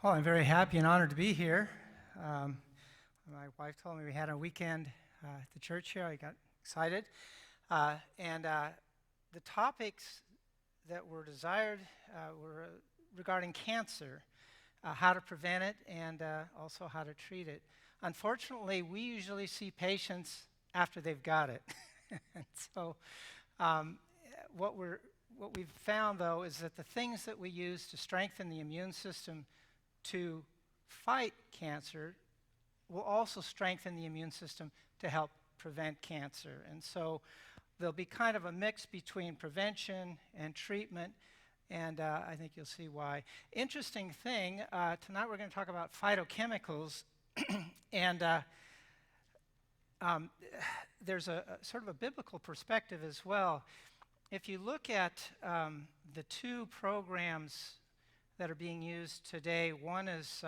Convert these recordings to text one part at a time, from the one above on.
Well, I'm very happy and honored to be here. My wife told me we had a weekend at the church here. I got excited. The topics that were desired were regarding cancer, how to prevent it, and also how to treat it. Unfortunately, we usually see patients after they've got it. And so what we've found, though, is that the things that we use to strengthen the immune system to fight cancer will also strengthen the immune system to help prevent cancer. And so there'll be kind of a mix between prevention and treatment, and I think you'll see why. Interesting thing, tonight we're going to talk about phytochemicals, and there's a sort of a biblical perspective as well. If you look at the two programs that are being used today, one is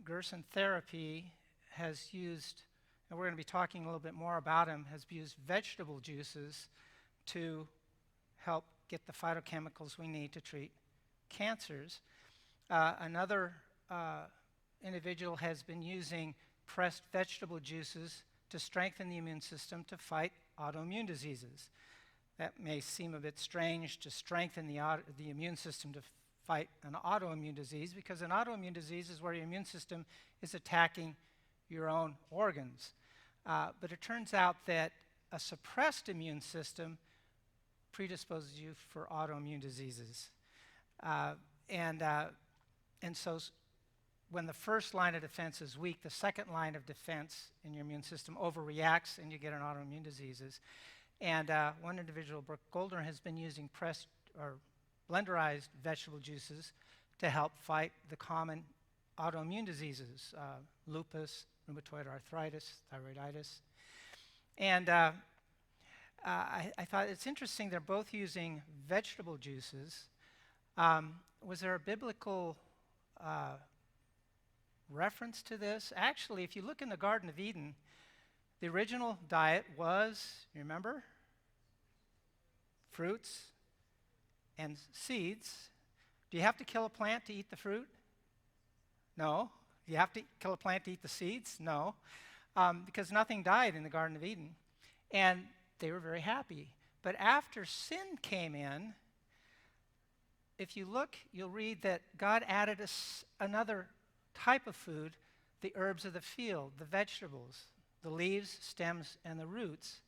Gerson Therapy has used, and we're going to be talking a little bit more about him, has used vegetable juices to help get the phytochemicals we need to treat cancers. Another individual has been using pressed vegetable juices to strengthen the immune system to fight autoimmune diseases. That may seem a bit strange to strengthen the immune system to fight an autoimmune disease, because an autoimmune disease is where your immune system is attacking your own organs. But it turns out that a suppressed immune system predisposes you for autoimmune diseases. And so when the first line of defense is weak, the second line of defense in your immune system overreacts and you get an autoimmune diseases. And one individual, Brooke Goldner, has been using pressed or blenderized vegetable juices to help fight the common autoimmune diseases, lupus, rheumatoid arthritis, thyroiditis. And I thought it's interesting they're both using vegetable juices. Was there a biblical reference to this? Actually, if you look in the Garden of Eden, the original diet was, you remember? Fruits and seeds. Do you have to kill a plant to eat the fruit? No. Do you have to kill a plant to eat the seeds? No. Because nothing died in the Garden of Eden. And they were very happy. But after sin came in, if you look, you'll read that God added another type of food, the herbs of the field, the vegetables, the leaves, stems, and the roots,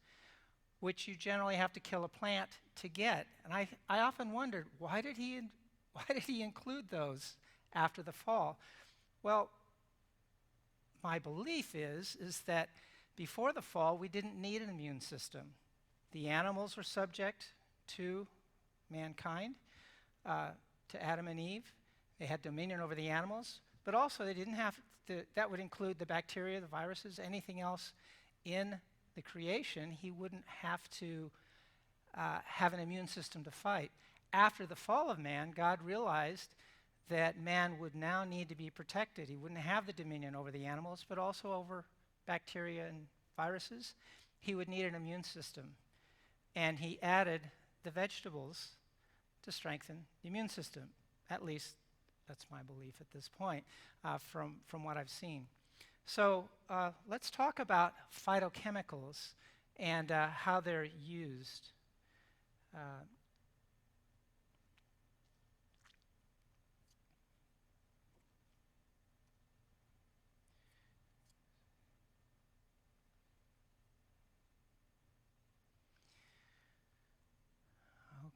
which you generally have to kill a plant to get. And I often wondered, why did he include those after the fall? Well, my belief is that before the fall, we didn't need an immune system. The animals were subject to mankind, to Adam and Eve. They had dominion over the animals, but also they didn't have to, that would include the bacteria, the viruses, anything else in the creation. He wouldn't have to have an immune system to fight. After the fall of man, God realized that man would now need to be protected. He wouldn't have the dominion over the animals, but also over bacteria and viruses. He would need an immune system. And he added the vegetables to strengthen the immune system. At least that's my belief at this point, from what I've seen. So let's talk about phytochemicals and how they're used.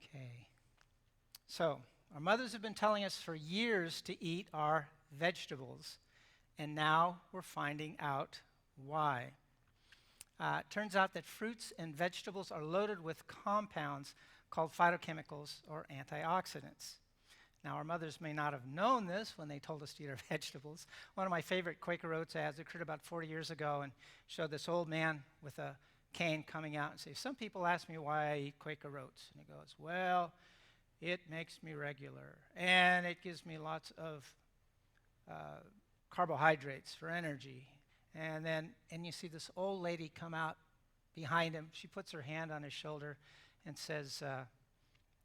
Okay. So our mothers have been telling us for years to eat our vegetables, and now we're finding out why. It turns out that fruits and vegetables are loaded with compounds called phytochemicals or antioxidants. Now, our mothers may not have known this when they told us to eat our vegetables. One of my favorite Quaker Oats ads occurred about 40 years ago and showed this old man with a cane coming out and say, "Some people ask me why I eat Quaker Oats." And he goes, "Well, it makes me regular, and it gives me lots of carbohydrates for energy." And you see this old lady come out behind him. She puts her hand on his shoulder and says,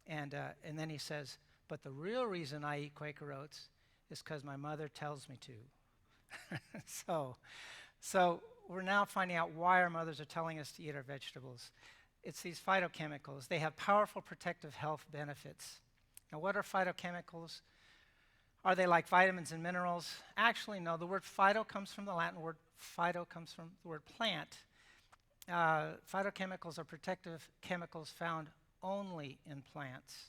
and then he says, "But the real reason I eat Quaker Oats is because my mother tells me to. So we're now finding out why our mothers are telling us to eat our vegetables. It's these phytochemicals. They have powerful protective health benefits. Now, what are phytochemicals? Are they like vitamins and minerals? Actually, no. The word phyto comes from the Latin word phyto, comes from the word plant. Phytochemicals are protective chemicals found only in plants.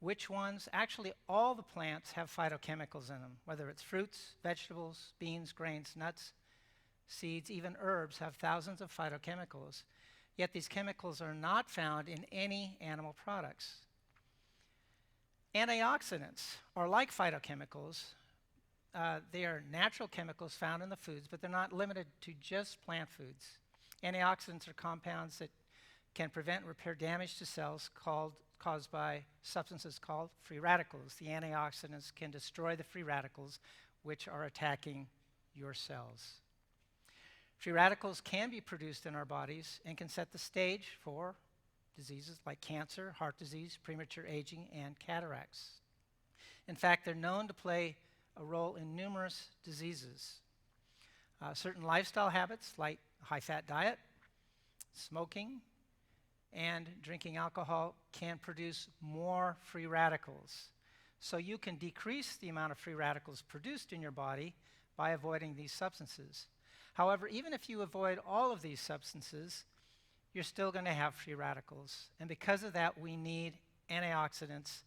Which ones? Actually, all the plants have phytochemicals in them, whether it's fruits, vegetables, beans, grains, nuts, seeds, even herbs have thousands of phytochemicals. Yet these chemicals are not found in any animal products. Antioxidants are like phytochemicals. They are natural chemicals found in the foods, but they're not limited to just plant foods. Antioxidants are compounds that can prevent and repair damage to cells caused by substances called free radicals. The antioxidants can destroy the free radicals which are attacking your cells. Free radicals can be produced in our bodies and can set the stage for diseases like cancer, heart disease, premature aging, and cataracts. In fact, they're known to play a role in numerous diseases. Certain lifestyle habits like a high-fat diet, smoking, and drinking alcohol can produce more free radicals. So you can decrease the amount of free radicals produced in your body by avoiding these substances. However, even if you avoid all of these substances, you're still going to have free radicals. And because of that, we need antioxidants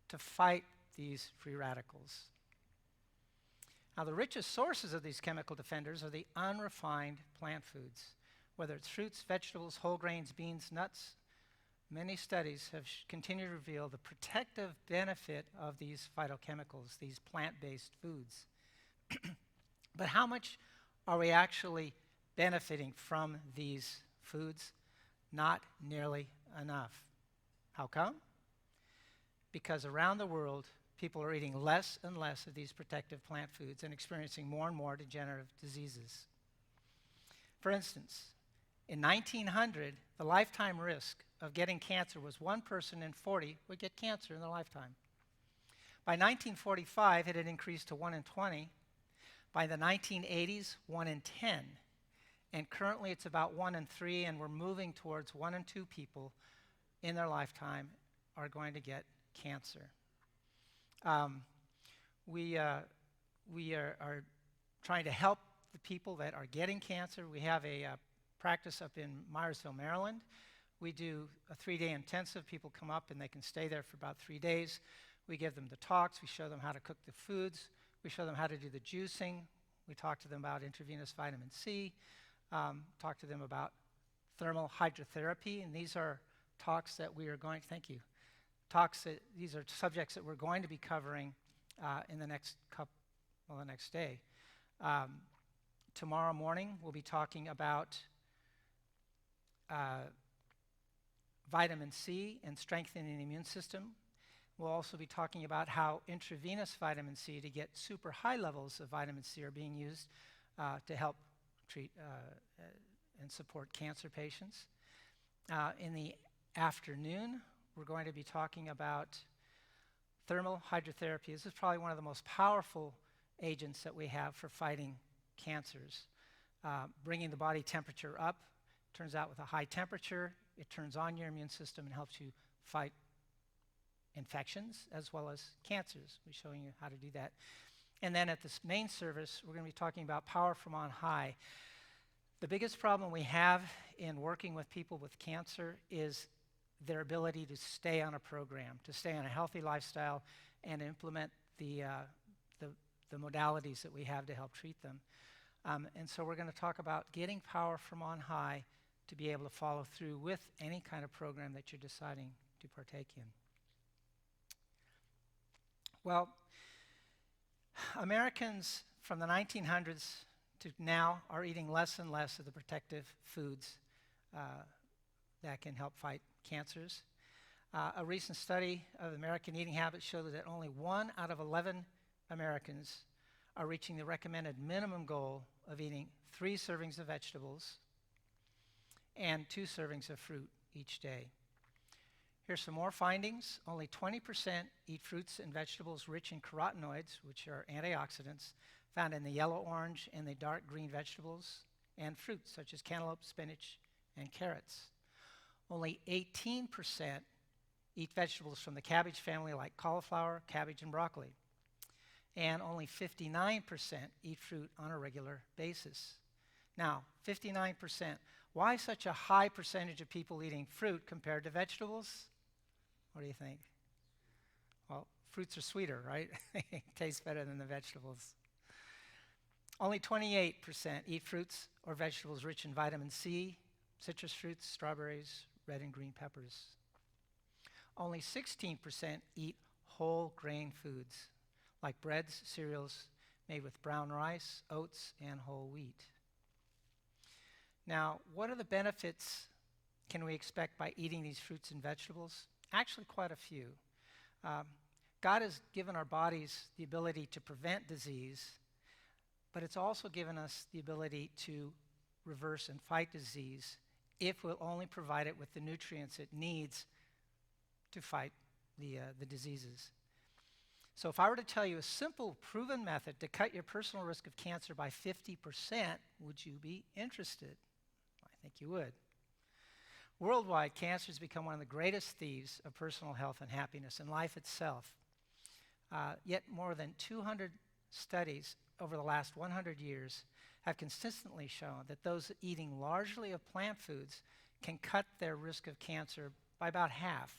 to fight these free radicals. Now, the richest sources of these chemical defenders are the unrefined plant foods, whether it's fruits, vegetables, whole grains, beans, nuts. Many studies have continued to reveal the protective benefit of these phytochemicals, these plant-based foods. But how much are we actually benefiting from these foods? Not nearly enough. How come? Because around the world, people are eating less and less of these protective plant foods and experiencing more and more degenerative diseases. For instance, in 1900, the lifetime risk of getting cancer was 1 person in 40 would get cancer in their lifetime. By 1945, it had increased to 1 in 20. By the 1980s, 1 in 10. And currently it's about 1 in 3, and we're moving towards 1 in 2 people in their lifetime are going to get cancer. We are trying to help the people that are getting cancer. We have a practice up in Myersville, Maryland. We do a 3-day intensive. People come up and they can stay there for about 3 days. We give them the talks. We show them how to cook the foods. We show them how to do the juicing. We talk to them about intravenous vitamin C. Talk to them about thermal hydrotherapy. And these are talks that we are going, thank you, these are subjects that we're going to be covering in the next day. Tomorrow morning, we'll be talking about vitamin C and strengthening the immune system. We'll also be talking about how intravenous vitamin C to get super high levels of vitamin C are being used to help treat and support cancer patients. In the afternoon, we're going to be talking about thermal hydrotherapy. This is probably one of the most powerful agents that we have for fighting cancers. Bringing the body temperature up. Turns out with a high temperature, it turns on your immune system and helps you fight infections as well as cancers. We're showing you how to do that. And then at this main service, we're going to be talking about power from on high. The biggest problem we have in working with people with cancer is their ability to stay on a program, to stay on a healthy lifestyle and implement the modalities that we have to help treat them. And so we're going to talk about getting power from on high to be able to follow through with any kind of program that you're deciding to partake in. Well, Americans from the 1900s to now are eating less and less of the protective foods that can help fight cancers. A recent study of American eating habits showed that only 1 out of 11 Americans are reaching the recommended minimum goal of eating 3 servings of vegetables and 2 servings of fruit each day. Here's some more findings. Only 20% eat fruits and vegetables rich in carotenoids, which are antioxidants, found in the yellow, orange, and the dark green vegetables and fruits, such as cantaloupe, spinach, and carrots. Only 18% eat vegetables from the cabbage family like cauliflower, cabbage, and broccoli. And only 59% eat fruit on a regular basis. Now, 59%. Why such a high percentage of people eating fruit compared to vegetables? What do you think? Well, fruits are sweeter, right? They taste better than the vegetables. Only 28% eat fruits or vegetables rich in vitamin C, citrus fruits, strawberries, red and green peppers. Only 16% eat whole grain foods, like breads, cereals made with brown rice, oats, and whole wheat. Now, what are the benefits can we expect by eating these fruits and vegetables? Actually, quite a few. God has given our bodies the ability to prevent disease, but it's also given us the ability to reverse and fight disease if we'll only provide it with the nutrients it needs to fight the diseases. So if I were to tell you a simple, proven method to cut your personal risk of cancer by 50%, would you be interested? I think you would. Worldwide, cancer has become one of the greatest thieves of personal health and happiness and life itself. Yet more than 200 studies over the last 100 years have consistently shown that those eating largely of plant foods can cut their risk of cancer by about half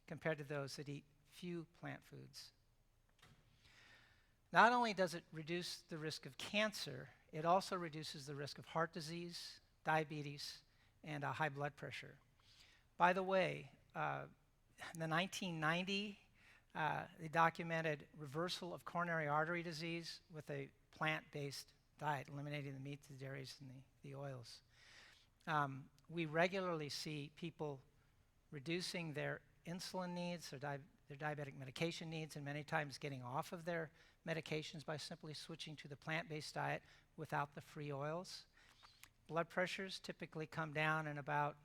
compared to those that eat few plant foods. Not only does it reduce the risk of cancer, it also reduces the risk of heart disease, diabetes, and high blood pressure. By the way, in the 1990, they documented reversal of coronary artery disease with a plant-based diet, eliminating the meats, the dairies, and the oils. We regularly see people reducing their insulin needs, their diabetic medication needs, and many times getting off of their medications by simply switching to the plant-based diet without the free oils. Blood pressures typically come down in about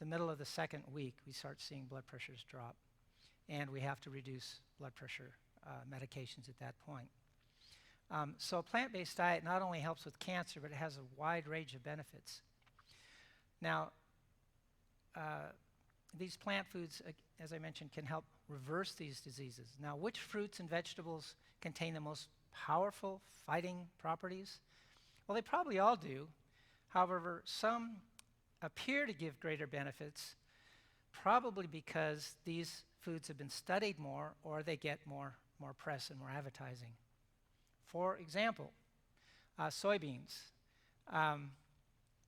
the middle of the second week. We start seeing blood pressures drop, and we have to reduce blood pressure medications at that point. So a plant-based diet not only helps with cancer, but it has a wide range of benefits. Now, these plant foods, as I mentioned, can help reverse these diseases. Now, which fruits and vegetables contain the most powerful fighting properties? Well, they probably all do. However, some appear to give greater benefits, probably because these foods have been studied more or they get more press and more advertising. For example, soybeans.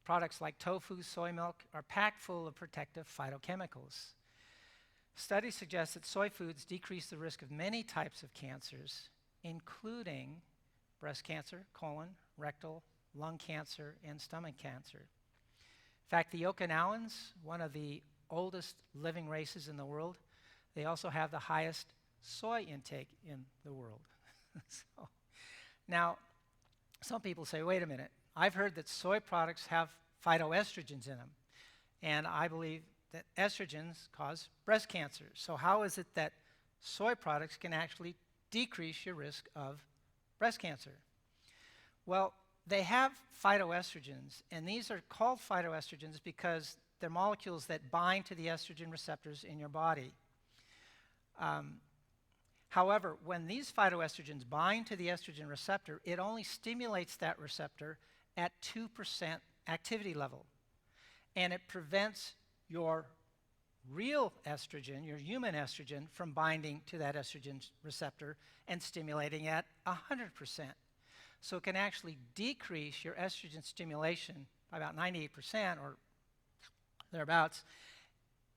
Products like tofu, soy milk are packed full of protective phytochemicals. Studies suggest that soy foods decrease the risk of many types of cancers, including breast cancer, colon, rectal, lung cancer, and stomach cancer. In fact, the Okinawans, one of the oldest living races in the world, they also have the highest soy intake in the world. So, now, some people say, wait a minute, I've heard that soy products have phytoestrogens in them, and I believe that estrogens cause breast cancer. So how is it that soy products can actually decrease your risk of breast cancer? Well, they have phytoestrogens, and these are called phytoestrogens because they're molecules that bind to the estrogen receptors in your body. However, when these phytoestrogens bind to the estrogen receptor, it only stimulates that receptor at 2% activity level. And it prevents your real estrogen, your human estrogen, from binding to that estrogen receptor and stimulating at 100%. So it can actually decrease your estrogen stimulation by about 98% or thereabouts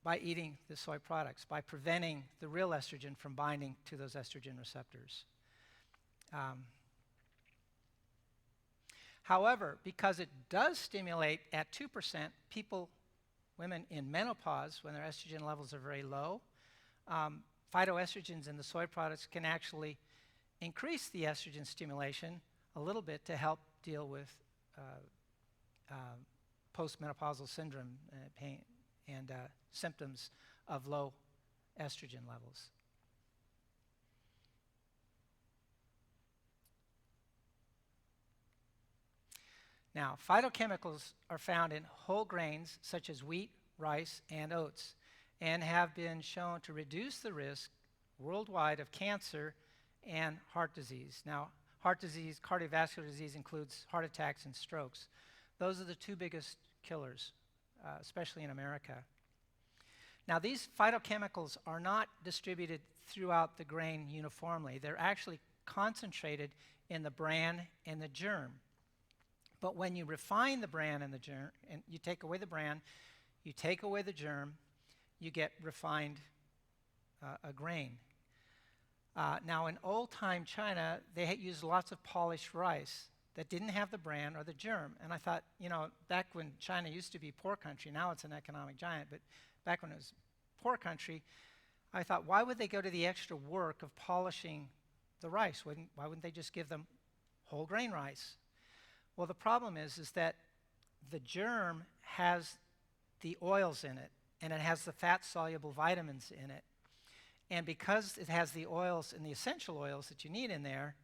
by eating the soy products, by preventing the real estrogen from binding to those estrogen receptors. However, because it does stimulate at 2%, women in menopause, when their estrogen levels are very low, phytoestrogens in the soy products can actually increase the estrogen stimulation a little bit to help deal with postmenopausal syndrome, pain, and symptoms of low estrogen levels. Now, phytochemicals are found in whole grains such as wheat, rice, and oats, and have been shown to reduce the risk worldwide of cancer and heart disease. Now, heart disease, cardiovascular disease includes heart attacks and strokes. Those are the two biggest killers, especially in America. Now, these phytochemicals are not distributed throughout the grain uniformly. They're actually concentrated in the bran and the germ. But when you refine the bran and the germ, and you take away the bran, you take away the germ, you get refined a grain. Now, in old-time China, they used lots of polished rice that didn't have the bran or the germ. And I thought, you know, back when China used to be a poor country, now it's an economic giant, but back when it was a poor country, I thought, why would they go to the extra work of polishing the rice? Why wouldn't they just give them whole grain rice? Well, the problem is that the germ has the oils in it, and it has the fat-soluble vitamins in it. And because it has the oils and the essential oils that you need in there,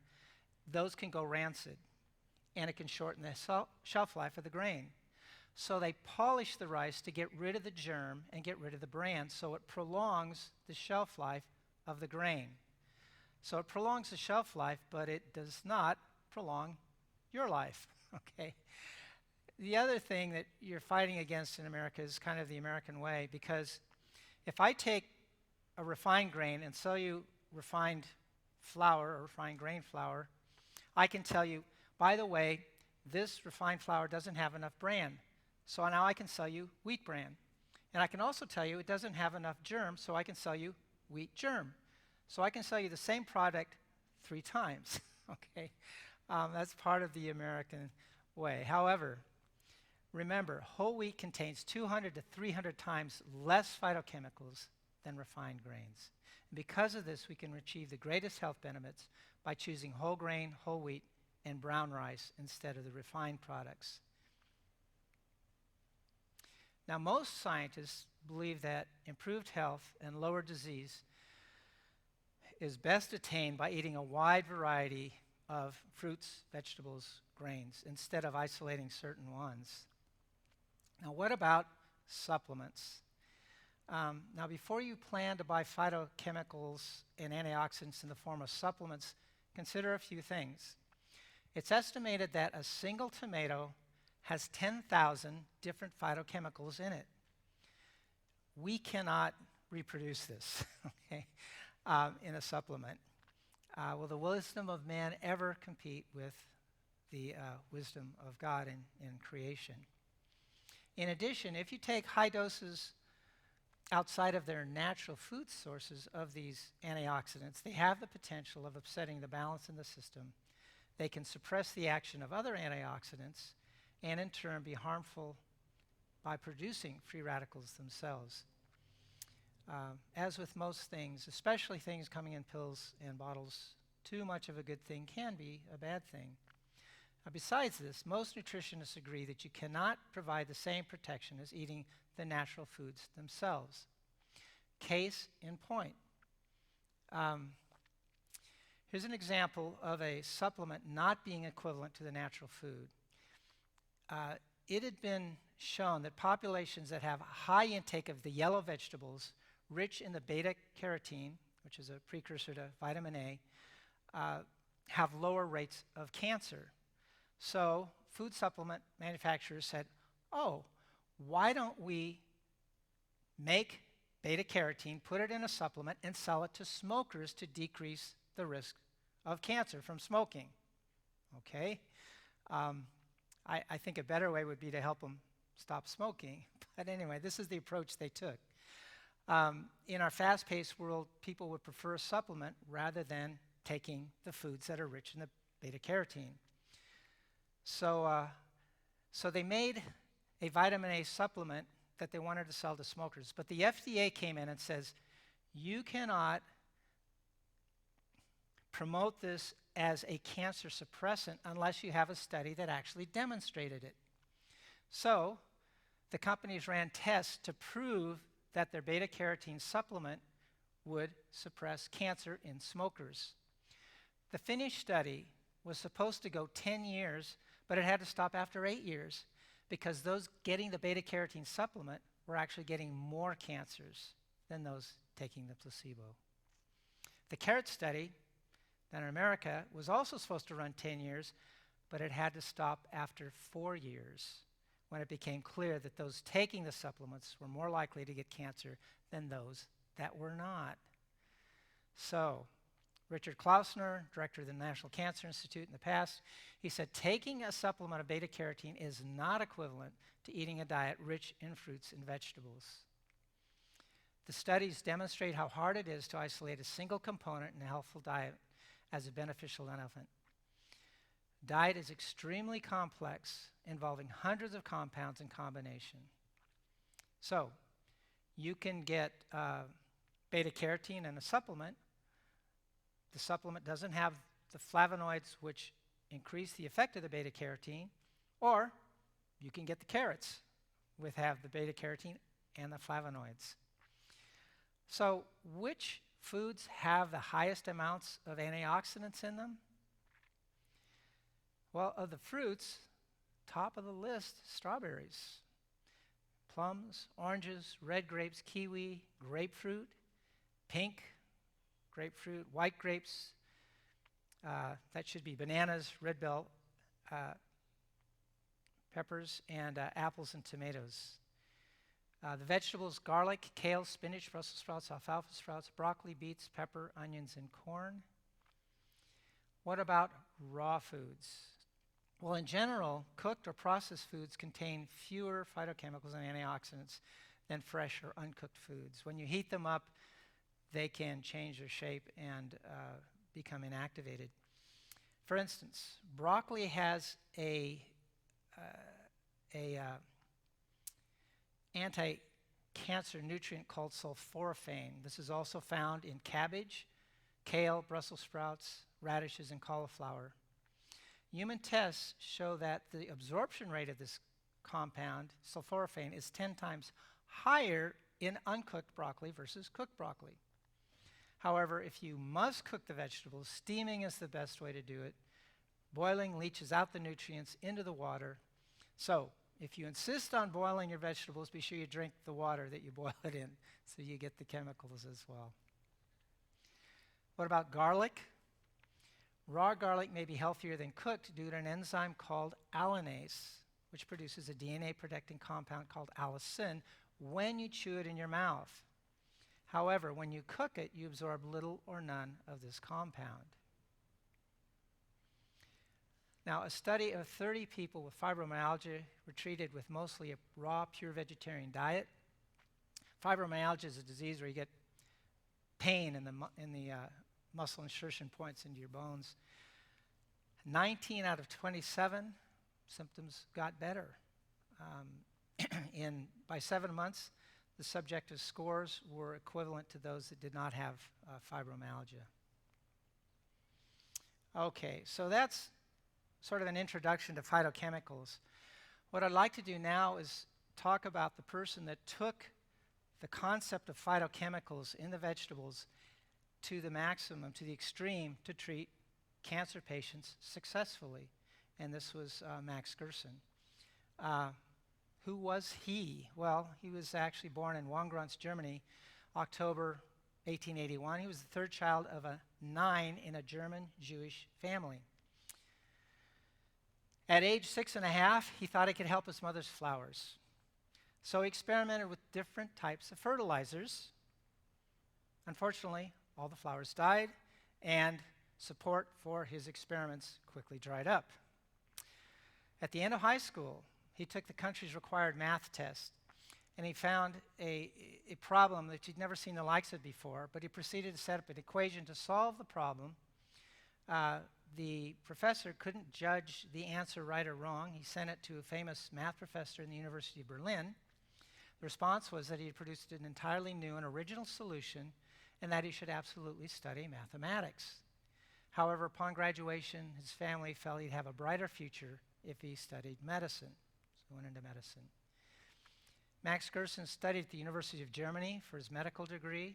those can go rancid, and it can shorten the shelf life of the grain. So they polish the rice to get rid of the germ and get rid of the bran, so it prolongs the shelf life of the grain. So it prolongs the shelf life, but it does not prolong your life, okay? The other thing that you're fighting against in America is kind of the American way, because if I take a refined grain and sell you refined flour or refined grain flour, I can tell you, by the way, this refined flour doesn't have enough bran, so now I can sell you wheat bran. And I can also tell you it doesn't have enough germ, so I can sell you wheat germ. So I can sell you the same product 3 times, okay? That's part of the American way. However, remember, whole wheat contains 200 to 300 times less phytochemicals than refined grains. And because of this, we can achieve the greatest health benefits by choosing whole grain, whole wheat, and brown rice instead of the refined products. Now, most scientists believe that improved health and lower disease is best attained by eating a wide variety of fruits, vegetables, grains, instead of isolating certain ones. Now, what about supplements? Now, before you plan to buy phytochemicals and antioxidants in the form of supplements, consider a few things. It's estimated that a single tomato has 10,000 different phytochemicals in it. We cannot reproduce this, okay, in a supplement. Will the wisdom of man ever compete with the wisdom of God in creation? In addition, if you take high doses outside of their natural food sources of these antioxidants, they have the potential of upsetting the balance in the system. They can suppress the action of other antioxidants and in turn be harmful by producing free radicals themselves. As with most things, especially things coming in pills and bottles, too much of a good thing can be a bad thing. Besides this, most nutritionists agree that you cannot provide the same protection as eating the natural foods themselves. Case in point. Here's an example of a supplement not being equivalent to the natural food. It had been shown that populations that have high intake of the yellow vegetables, rich in the beta-carotene, which is a precursor to vitamin A, have lower rates of cancer. So food supplement manufacturers said, oh, why don't we make beta-carotene, put it in a supplement, and sell it to smokers to decrease the risk of cancer from smoking? Okay. I think a better way would be to help them stop smoking. But anyway, this is the approach they took. In our fast-paced world, people would prefer a supplement rather than taking the foods that are rich in the beta-carotene. So they made a vitamin A supplement that they wanted to sell to smokers. But the FDA came in and says, you cannot promote this as a cancer suppressant unless you have a study that actually demonstrated it. So the companies ran tests to prove that their beta-carotene supplement would suppress cancer in smokers. The finished study was supposed to go 10 years, but it had to stop after 8 years because those getting the beta-carotene supplement were actually getting more cancers than those taking the placebo. The carrot study done in America was also supposed to run 10 years, but it had to stop after 4 years when it became clear that those taking the supplements were more likely to get cancer than those that were not. So, Richard Klausner, director of the National Cancer Institute in the past, he said taking a supplement of beta-carotene is not equivalent to eating a diet rich in fruits and vegetables. The studies demonstrate how hard it is to isolate a single component in a healthful diet as a beneficial benefit. Diet is extremely complex, involving hundreds of compounds in combination. So, you can get beta-carotene in a supplement. The supplement doesn't have the flavonoids which increase the effect of the beta-carotene, or you can get the carrots with have the beta-carotene and the flavonoids. So, which foods have the highest amounts of antioxidants in them? Well, of the fruits, top of the list, strawberries, plums, oranges, red grapes, kiwi, grapefruit, pink grapefruit, white grapes, that should be bananas, red bell peppers, and apples and tomatoes. The vegetables, garlic, kale, spinach, Brussels sprouts, alfalfa sprouts, broccoli, beets, pepper, onions, and corn. What about raw foods? Well, in general, cooked or processed foods contain fewer phytochemicals and antioxidants than fresh or uncooked foods. When you heat them up, they can change their shape and become inactivated. For instance, broccoli has a anti-cancer nutrient called sulforaphane. This is also found in cabbage, kale, Brussels sprouts, radishes, and cauliflower. Human tests show that the absorption rate of this compound, sulforaphane, is 10 times higher in uncooked broccoli versus cooked broccoli. However, if you must cook the vegetables, steaming is the best way to do it. Boiling leaches out the nutrients into the water. So, if you insist on boiling your vegetables, be sure you drink the water that you boil it in so you get the chemicals as well. What about garlic? Raw garlic may be healthier than cooked due to an enzyme called allinase, which produces a DNA-protecting compound called allicin when you chew it in your mouth. However, when you cook it, you absorb little or none of this compound. Now, a study of 30 people with fibromyalgia were treated with mostly a raw, pure vegetarian diet. Fibromyalgia is a disease where you get pain in the muscle insertion points into your bones. 19 out of 27 symptoms got better. By 7 months, the subjective scores were equivalent to those that did not have fibromyalgia. Okay, so that's sort of an introduction to phytochemicals. What I'd like to do now is talk about the person that took the concept of phytochemicals in the vegetables to the maximum, to the extreme, to treat cancer patients successfully. And this was Max Gerson. Who was he? Well, he was actually born in Wangrunz, Germany, October 1881. He was the third child of a 9 in a German Jewish family. At age 6.5, he thought he could help his mother's flowers. So he experimented with different types of fertilizers. Unfortunately, all the flowers died, and support for his experiments quickly dried up. At the end of high school, he took the country's required math test, and he found a problem that he'd never seen the likes of before, but he proceeded to set up an equation to solve the problem. The professor couldn't judge the answer right or wrong. He sent it to a famous math professor in the University of Berlin. The response was that he had produced an entirely new and original solution and that he should absolutely study mathematics. However, upon graduation, his family felt he'd have a brighter future if he studied medicine. So he went into medicine. Max Gerson studied at the University of Germany for his medical degree.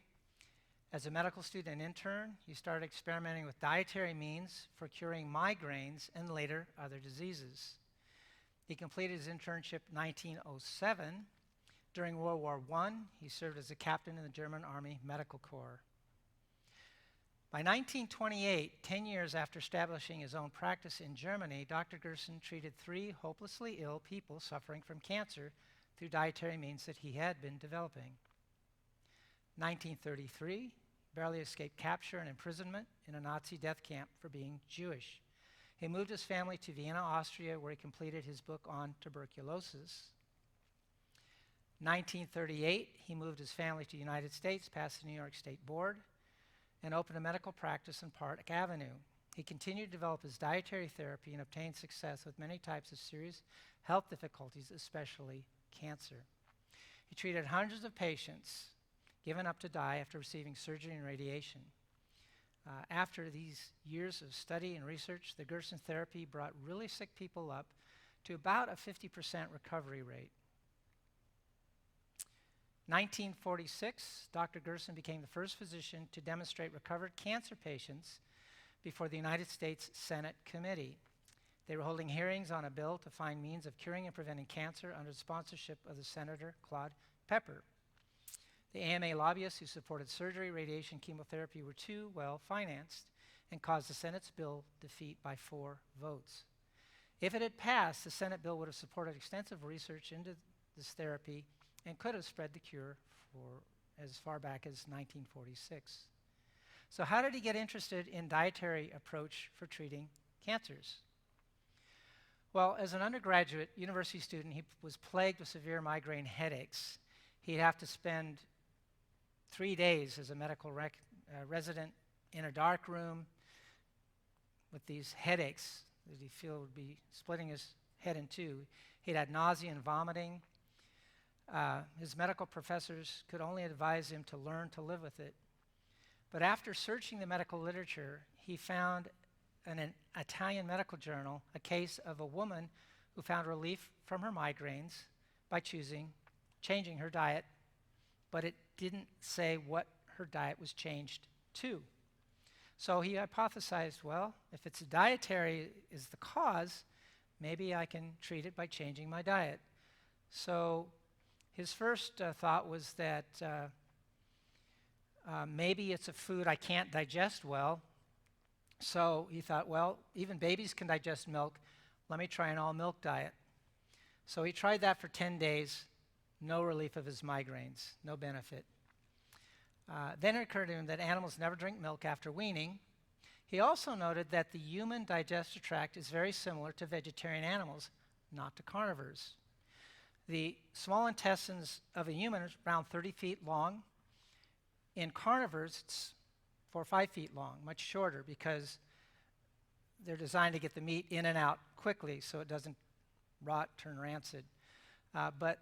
As a medical student and intern, he started experimenting with dietary means for curing migraines and later other diseases. He completed his internship in 1907. During World War I, he served as a captain in the German Army Medical Corps. By 1928, 10 years after establishing his own practice in Germany, Dr. Gerson treated 3 hopelessly ill people suffering from cancer through dietary means that he had been developing. 1933, barely escaped capture and imprisonment in a Nazi death camp for being Jewish. He moved his family to Vienna, Austria, where he completed his book on tuberculosis. 1938, he moved his family to the United States, passed the New York State Board, and opened a medical practice on Park Avenue. He continued to develop his dietary therapy and obtained success with many types of serious health difficulties, especially cancer. He treated hundreds of patients given up to die after receiving surgery and radiation. After these years of study and research, the Gerson therapy brought really sick people up to about a 50% recovery rate. 1946, Dr. Gerson became the first physician to demonstrate recovered cancer patients before the United States Senate Committee. They were holding hearings on a bill to find means of curing and preventing cancer under the sponsorship of the Senator Claude Pepper. The AMA lobbyists who supported surgery, radiation, chemotherapy were too well financed and caused the Senate's bill defeat by 4 votes. If it had passed, the Senate bill would have supported extensive research into this therapy and could have spread the cure for as far back as 1946. So how did he get interested in dietary approach for treating cancers? Well, as an undergraduate university student, he was plagued with severe migraine headaches. He'd have to spend 3 days as a medical resident in a dark room with these headaches that he felt would be splitting his head in two. He'd had nausea and vomiting. His medical professors could only advise him to learn to live with it. But after searching the medical literature, he found in an Italian medical journal a case of a woman who found relief from her migraines by changing her diet, but it didn't say what her diet was changed to. So he hypothesized, well, if it's dietary is the cause, maybe I can treat it by changing my diet. So his first thought was that maybe it's a food I can't digest well. So he thought, well, even babies can digest milk. Let me try an all-milk diet. So he tried that for 10 days, no relief of his migraines, no benefit. Then it occurred to him that animals never drink milk after weaning. He also noted that the human digestive tract is very similar to vegetarian animals, not to carnivores. The small intestines of a human is around 30 feet long. In carnivores, it's 4 or 5 feet long, much shorter, because they're designed to get the meat in and out quickly so it doesn't rot, turn rancid. But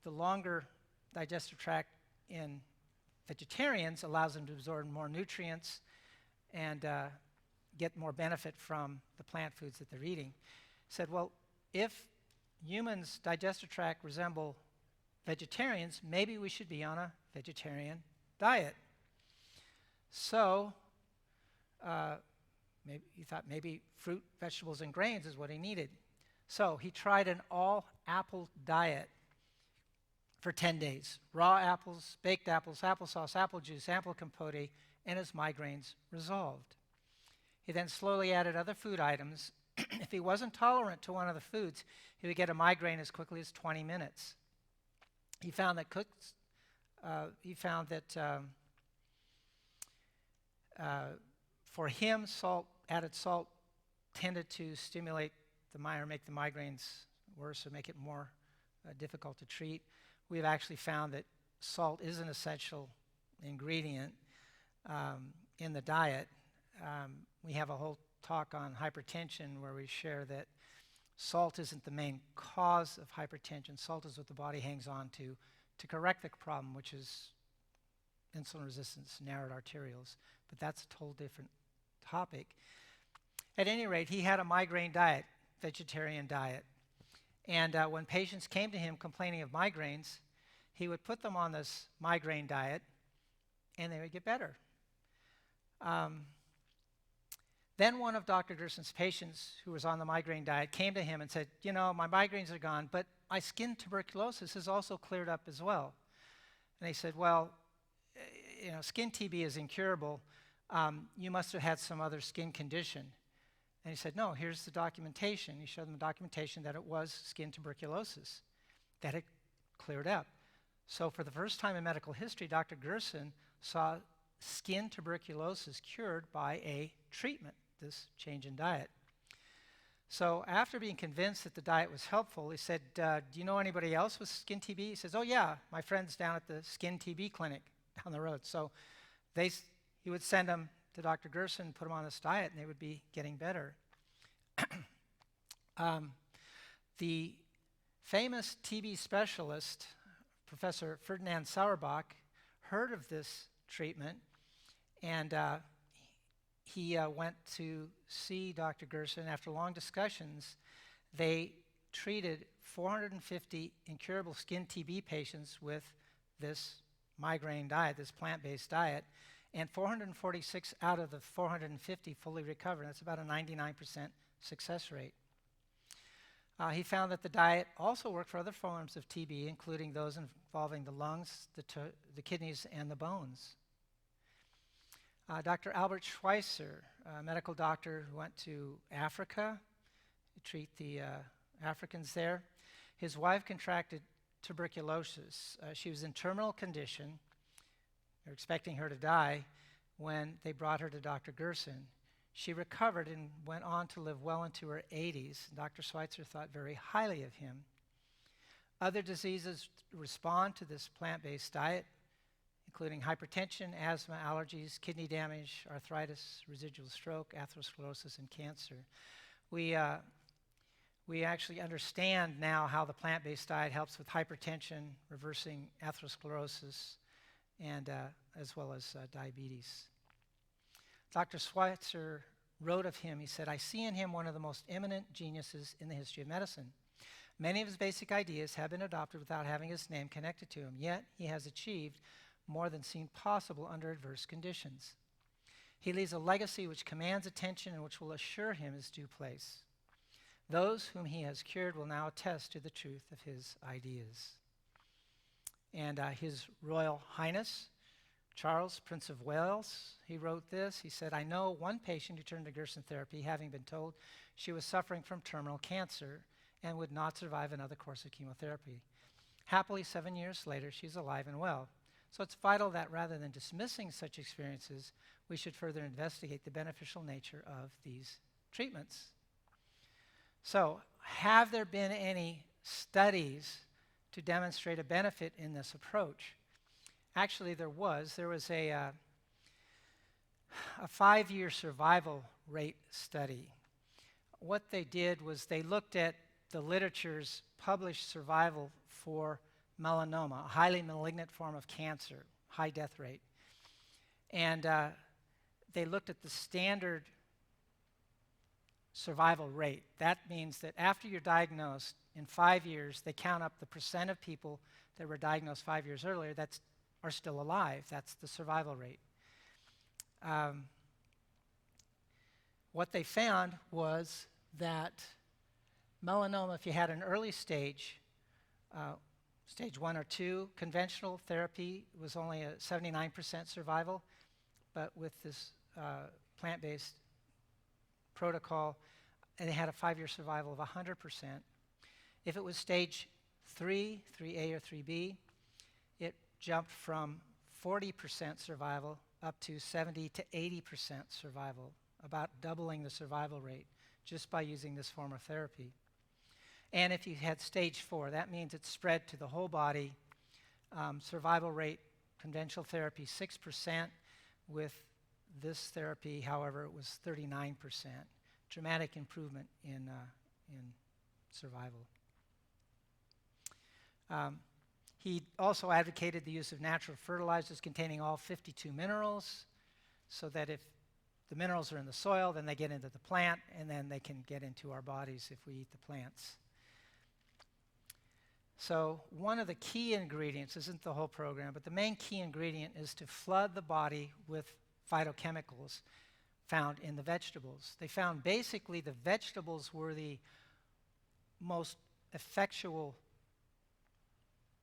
the longer digestive tract in vegetarians allows them to absorb more nutrients and get more benefit from the plant foods that they're eating. He said, well, if humans' digestive tract resemble vegetarians, maybe we should be on a vegetarian diet. So he thought maybe fruit, vegetables, and grains is what he needed. So he tried an all-apple diet for 10 days. Raw apples, baked apples, applesauce, apple juice, apple compote, and his migraines resolved. He then slowly added other food items. If he wasn't tolerant to one of the foods, he would get a migraine as quickly as 20 minutes. He found that for him, added salt tended to stimulate the mind or make the migraines worse or make it more difficult to treat. We've actually found that salt is an essential ingredient in the diet. We have a whole talk on hypertension where we share that salt isn't the main cause of hypertension. Salt is what the body hangs on to correct the problem, which is insulin resistance, narrowed arterioles. But that's a whole different topic. At any rate, he had a migraine diet, vegetarian diet. And when patients came to him complaining of migraines, he would put them on this migraine diet, and they would get better. Then one of Dr. Gerson's patients who was on the migraine diet came to him and said, you know, my migraines are gone, but my skin tuberculosis has also cleared up as well. And he said, well, you know, skin TB is incurable. You must have had some other skin condition. And he said, no, here's the documentation. He showed them the documentation that it was skin tuberculosis, that had cleared up. So for the first time in medical history, Dr. Gerson saw skin tuberculosis cured by a treatment, this change in diet. So after being convinced that the diet was helpful, he said, do you know anybody else with skin TB? He says, oh yeah, my friend's down at the skin TB clinic down the road. So he would send them to Dr. Gerson, put them on this diet, and they would be getting better. The famous TB specialist, Professor Ferdinand Sauerbach, heard of this treatment, and he went to see Dr. Gerson. After long discussions, they treated 450 incurable skin TB patients with this migraine diet, this plant-based diet, and 446 out of the 450 fully recovered. That's about a 99% success rate. He found that the diet also worked for other forms of TB, including those involving the lungs, the kidneys, and the bones. Dr. Albert Schweitzer, a medical doctor who went to Africa to treat the Africans there. His wife contracted tuberculosis. She was in terminal condition. They were expecting her to die when they brought her to Dr. Gerson. She recovered and went on to live well into her 80s. Dr. Schweitzer thought very highly of him. Other diseases respond to this plant-based diet, including hypertension, asthma, allergies, kidney damage, arthritis, residual stroke, atherosclerosis, and cancer. We actually understand now how the plant-based diet helps with hypertension, reversing atherosclerosis, and as well as diabetes. Dr. Schweitzer wrote of him, he said, I see in him one of the most eminent geniuses in the history of medicine. Many of his basic ideas have been adopted without having his name connected to him, yet he has achieved more than seemed possible under adverse conditions. He leaves a legacy which commands attention and which will assure him his due place. Those whom he has cured will now attest to the truth of his ideas. And His Royal Highness, Charles, Prince of Wales, he wrote this. He said, I know one patient who turned to Gerson therapy, having been told she was suffering from terminal cancer and would not survive another course of chemotherapy. Happily, 7 years later, she's alive and well. So it's vital that rather than dismissing such experiences, we should further investigate the beneficial nature of these treatments. So, have there been any studies to demonstrate a benefit in this approach? Actually, there was. There was a 5-year survival rate study. What they did was they looked at the literature's published survival for melanoma, a highly malignant form of cancer, high death rate. And they looked at the standard survival rate. That means that after you're diagnosed, in 5 years, they count up the percent of people that were diagnosed 5 years earlier that are still alive. That's the survival rate. What they found was that melanoma, if you had an early stage, stage 1 or 2, conventional therapy was only a 79% survival, but with this plant-based protocol, and they had a 5-year survival of 100%. If it was stage 3, 3A or 3B, it jumped from 40% survival up to 70 to 80% survival, about doubling the survival rate just by using this form of therapy. And if you had stage 4, that means it spread to the whole body. Survival rate, conventional therapy, 6%. With this therapy, however, it was 39%. Dramatic improvement in survival. He also advocated the use of natural fertilizers containing all 52 minerals, so that if the minerals are in the soil, then they get into the plant, and then they can get into our bodies if we eat the plants. So one of the key ingredients, isn't the whole program, but the main key ingredient is to flood the body with phytochemicals found in the vegetables. They found basically the vegetables were the most effectual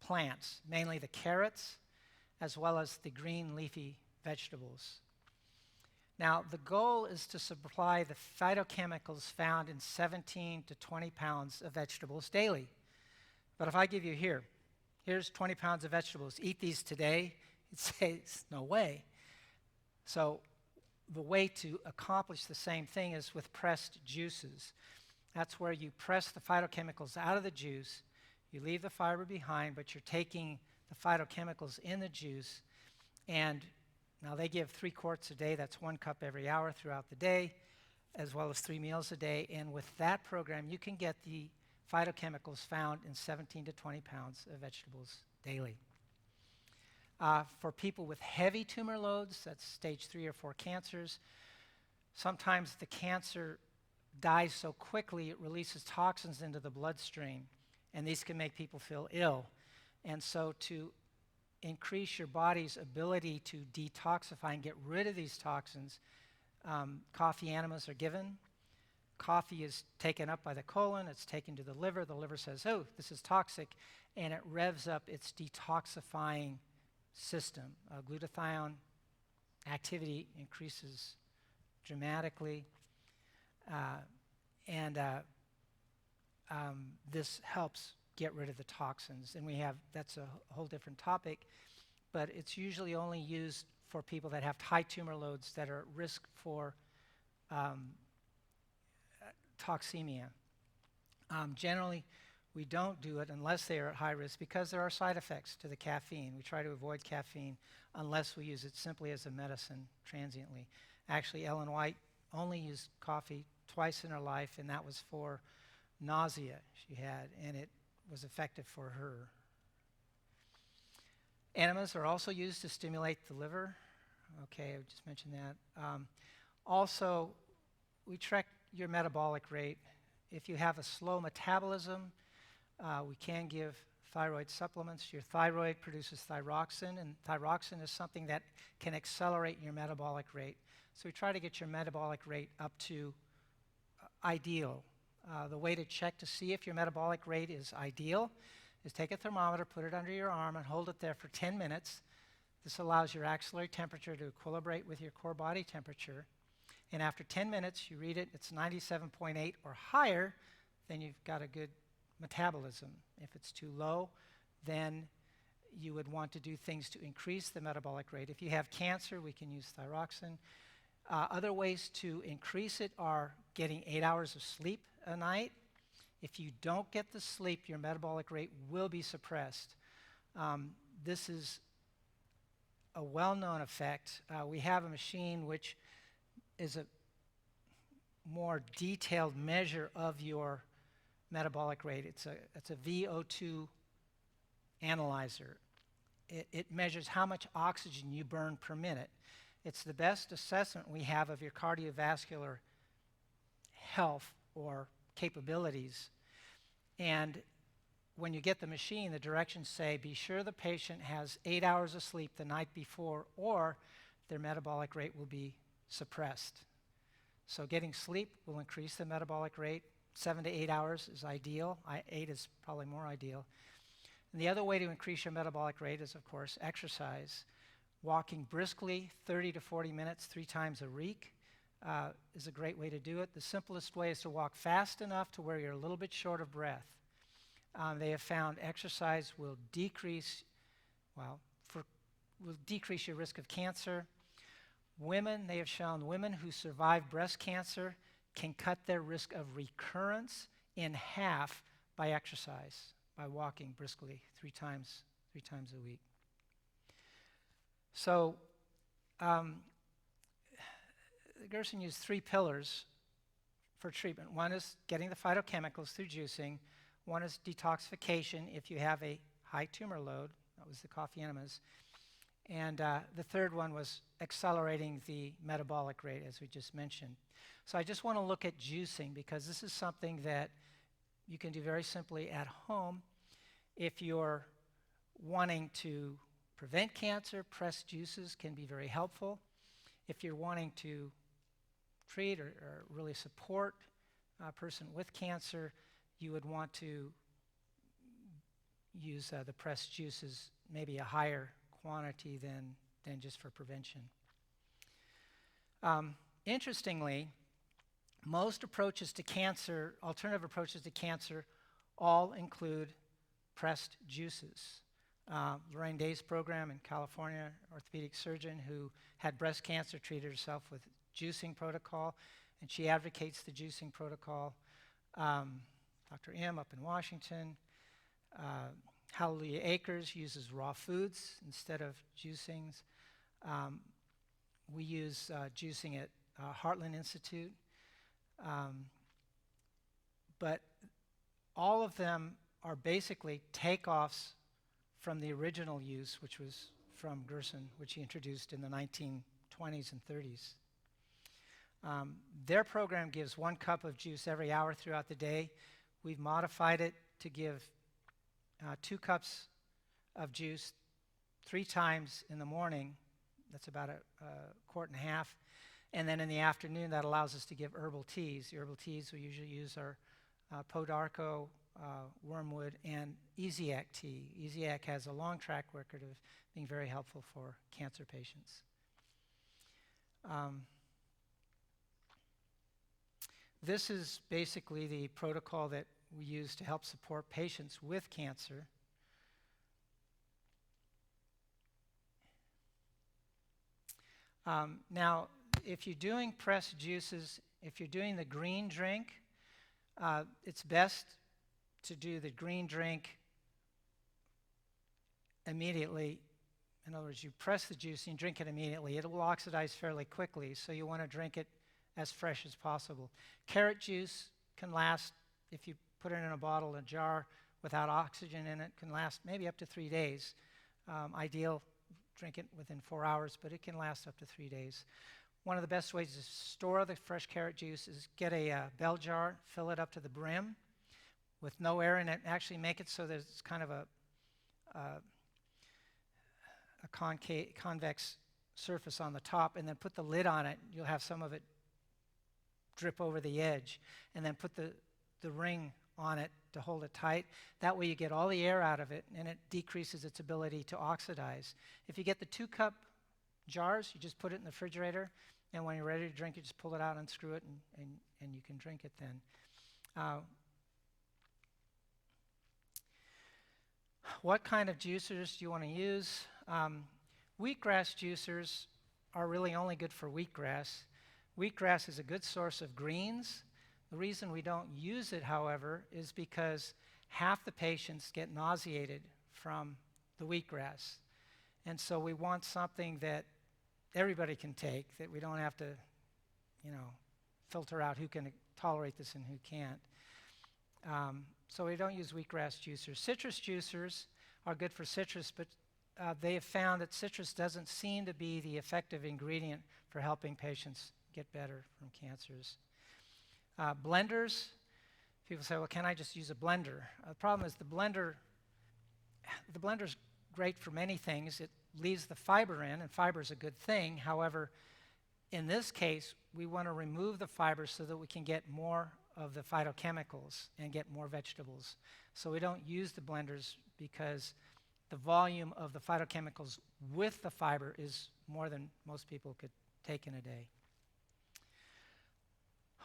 plants, mainly the carrots, as well as the green leafy vegetables. Now, the goal is to supply the phytochemicals found in 17 to 20 pounds of vegetables daily. But if I give you here's 20 pounds of vegetables, eat these today, it says, no way. So the way to accomplish the same thing is with pressed juices. That's where you press the phytochemicals out of the juice, you leave the fiber behind, but you're taking the phytochemicals in the juice, and now they give 3 quarts a day, that's 1 cup every hour throughout the day, as well as 3 meals a day, and with that program you can get the phytochemicals found in 17 to 20 pounds of vegetables daily. For people with heavy tumor loads, that's stage 3 or 4 cancers, sometimes the cancer dies so quickly it releases toxins into the bloodstream, and these can make people feel ill. And so to increase your body's ability to detoxify and get rid of these toxins, coffee enemas are given. Coffee is taken up by the colon, it's taken to the liver says, oh, this is toxic, and it revs up its detoxifying system. Glutathione activity increases dramatically, and this helps get rid of the toxins. And that's a whole different topic, but it's usually only used for people that have high tumor loads that are at risk for toxemia. Generally, we don't do it unless they are at high risk because there are side effects to the caffeine. We try to avoid caffeine unless we use it simply as a medicine transiently. Actually, Ellen White only used coffee twice in her life, and that was for nausea she had, and it was effective for her. Enemas are also used to stimulate the liver. Okay, I just mentioned that. Also, we track your metabolic rate. If you have a slow metabolism, we can give thyroid supplements. Your thyroid produces thyroxine, and thyroxine is something that can accelerate your metabolic rate. So we try to get your metabolic rate up to ideal. The way to check to see if your metabolic rate is ideal is take a thermometer, put it under your arm, and hold it there for 10 minutes. This allows your axillary temperature to equilibrate with your core body temperature. And after 10 minutes, you read it, it's 97.8 or higher, then you've got a good metabolism. If it's too low, then you would want to do things to increase the metabolic rate. If you have cancer, we can use thyroxine. Other ways to increase it are getting 8 hours of sleep a night. If you don't get the sleep, your metabolic rate will be suppressed. This is a well-known effect. We have a machine which is a more detailed measure of your metabolic rate. It's a VO2 analyzer. It measures how much oxygen you burn per minute. It's the best assessment we have of your cardiovascular health or capabilities. And when you get the machine, the directions say be sure the patient has 8 hours of sleep the night before or their metabolic rate will be suppressed. So getting sleep will increase the metabolic rate. 7 to 8 hours is ideal. 8 is probably more ideal. And the other way to increase your metabolic rate is, of course, exercise. Walking briskly 30 to 40 minutes 3 times a week is a great way to do it. The simplest way is to walk fast enough to where you're a little bit short of breath. They have found exercise will decrease your risk of cancer. Women, they have shown women who survive breast cancer can cut their risk of recurrence in half by exercise, by walking briskly 3 times a week. So Gerson used 3 pillars for treatment. One is getting the phytochemicals through juicing. One is detoxification if you have a high tumor load. That was the coffee enemas. And the third one was accelerating the metabolic rate, as we just mentioned. So I just want to look at juicing because this is something that you can do very simply at home. If you're wanting to prevent cancer, pressed juices can be very helpful. If you're wanting to treat or really support a person with cancer, you would want to use the pressed juices, maybe a higher quantity than just for prevention. Interestingly, most approaches to cancer, alternative approaches to cancer, all include pressed juices. Lorraine Day's program in California, orthopedic surgeon who had breast cancer, treated herself with juicing protocol, and she advocates the juicing protocol. Dr. M up in Washington. Hallelujah Acres uses raw foods instead of juicings. We use juicing at Hartland Institute. But all of them are basically takeoffs from the original use, which was from Gerson, which he introduced in the 1920s and 30s. Their program gives 1 cup of juice every hour throughout the day. We've modified it to give 2 cups of juice 3 times in the morning. That's about a quart and a half. And then in the afternoon, that allows us to give herbal teas. The herbal teas we usually use are Podarco, wormwood, and Easiac tea. Easiac has a long track record of being very helpful for cancer patients. This is basically the protocol that we use to help support patients with cancer. Now, if you're doing pressed juices, if you're doing the green drink, it's best to do the green drink immediately. In other words, you press the juice and you drink it immediately. It will oxidize fairly quickly, so you want to drink it as fresh as possible. Carrot juice can last, if you put it in a bottle, a jar, without oxygen in it, can last maybe up to 3 days. Ideal, drink it within 4 hours, but it can last up to 3 days. One of the best ways to store the fresh carrot juice is get a bell jar, fill it up to the brim with no air in it, actually make it so that it's kind of a convex surface on the top, and then put the lid on it. You'll have some of it drip over the edge, and then put the ring on it to hold it tight. That way you get all the air out of it, and it decreases its ability to oxidize. If you get the 2-cup jars, you just put it in the refrigerator, and when you're ready to drink it, just pull it out, unscrew it, and you can drink it then. What kind of juicers do you want to use? Wheatgrass juicers are really only good for wheatgrass. Wheatgrass is a good source of greens. The reason we don't use it, however, is because half the patients get nauseated from the wheatgrass. And so we want something that everybody can take, that we don't have to, filter out who can tolerate this and who can't. So we don't use wheatgrass juicers. Citrus juicers are good for citrus, but they have found that citrus doesn't seem to be the effective ingredient for helping patients get better from cancers. Blenders, people say, well, can I just use a blender? The problem is the blender's great for many things. It leaves the fiber in, and fiber is a good thing. However, in this case, we want to remove the fiber so that we can get more of the phytochemicals and get more vegetables. So we don't use the blenders because the volume of the phytochemicals with the fiber is more than most people could take in a day.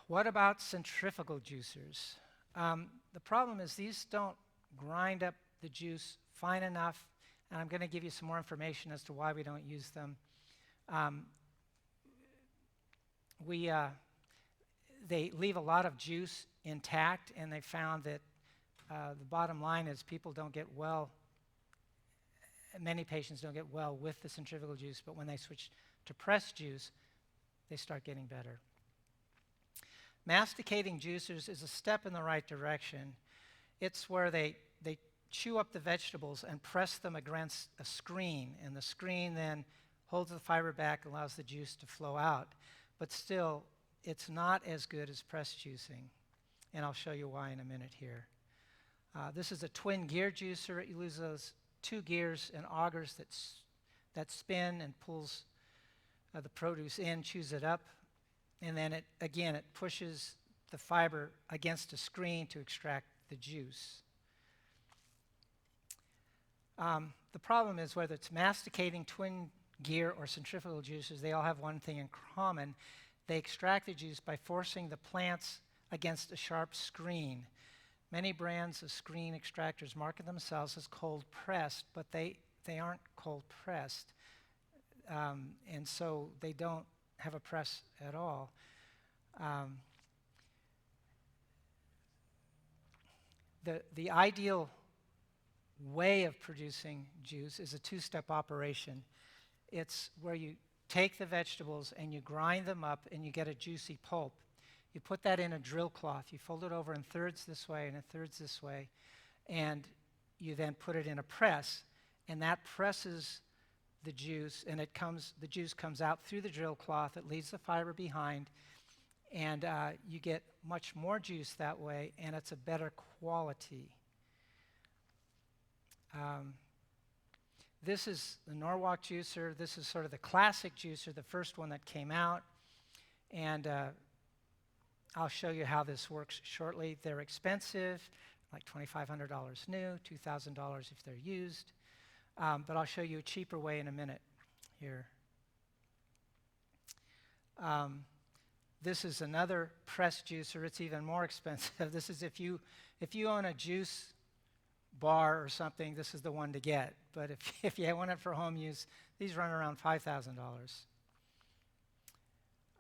What about centrifugal juicers? The problem is these don't grind up the juice fine enough, and I'm going to give you some more information as to why we don't use them. They leave a lot of juice intact, and they found that the bottom line is people don't get well, many patients don't get well with the centrifugal juice, but when they switch to pressed juice, they start getting better. Masticating juicers is a step in the right direction. It's where they chew up the vegetables and press them against a screen, and the screen then holds the fiber back and allows the juice to flow out. But still, it's not as good as press juicing, and I'll show you why in a minute here. This is a twin gear juicer. It uses those two gears and augers that spin and pulls the produce in, chews it up, and then it pushes the fiber against a screen to extract the juice. The problem is whether it's masticating, twin gear, or centrifugal juicers, they all have one thing in common. They extract the juice by forcing the plants against a sharp screen. Many brands of screen extractors market themselves as cold pressed, but they aren't cold pressed, and so they don't have a press at all. The ideal way of producing juice is a two-step operation. It's where you take the vegetables and you grind them up and you get a juicy pulp. You put that in a drill cloth. You fold it over in thirds this way and in thirds this way, and you then put it in a press, and that presses the juice, and the juice comes out through the drill cloth. It leaves the fiber behind, and you get much more juice that way, and it's a better quality. This is the Norwalk juicer. This is sort of the classic juicer, the first one that came out, and I'll show you how this works shortly. They're expensive, like $2,500 new, $2,000 if they're used, but I'll show you a cheaper way in a minute here. This is another press juicer. It's even more expensive. This is if you own a juice bar or something, this is the one to get. But if you want it for home use, these run around $5,000.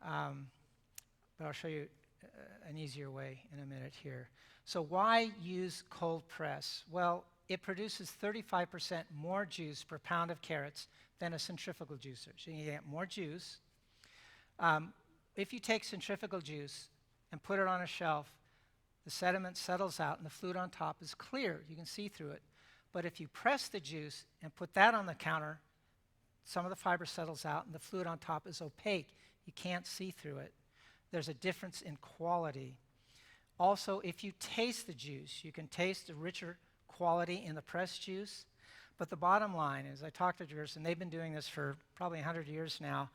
But I'll show you an easier way in a minute here. So why use cold press? Well, it produces 35% more juice per pound of carrots than a centrifugal juicer. So you get more juice. If you take centrifugal juice and put it on a shelf, the sediment settles out and the fluid on top is clear. You can see through it. But if you press the juice and put that on the counter, some of the fiber settles out and the fluid on top is opaque. You can't see through it. There's a difference in quality. Also, if you taste the juice, you can taste a richer quality in the pressed juice. But the bottom line is, I talked to jurors, and they've been doing this for probably 100 years now,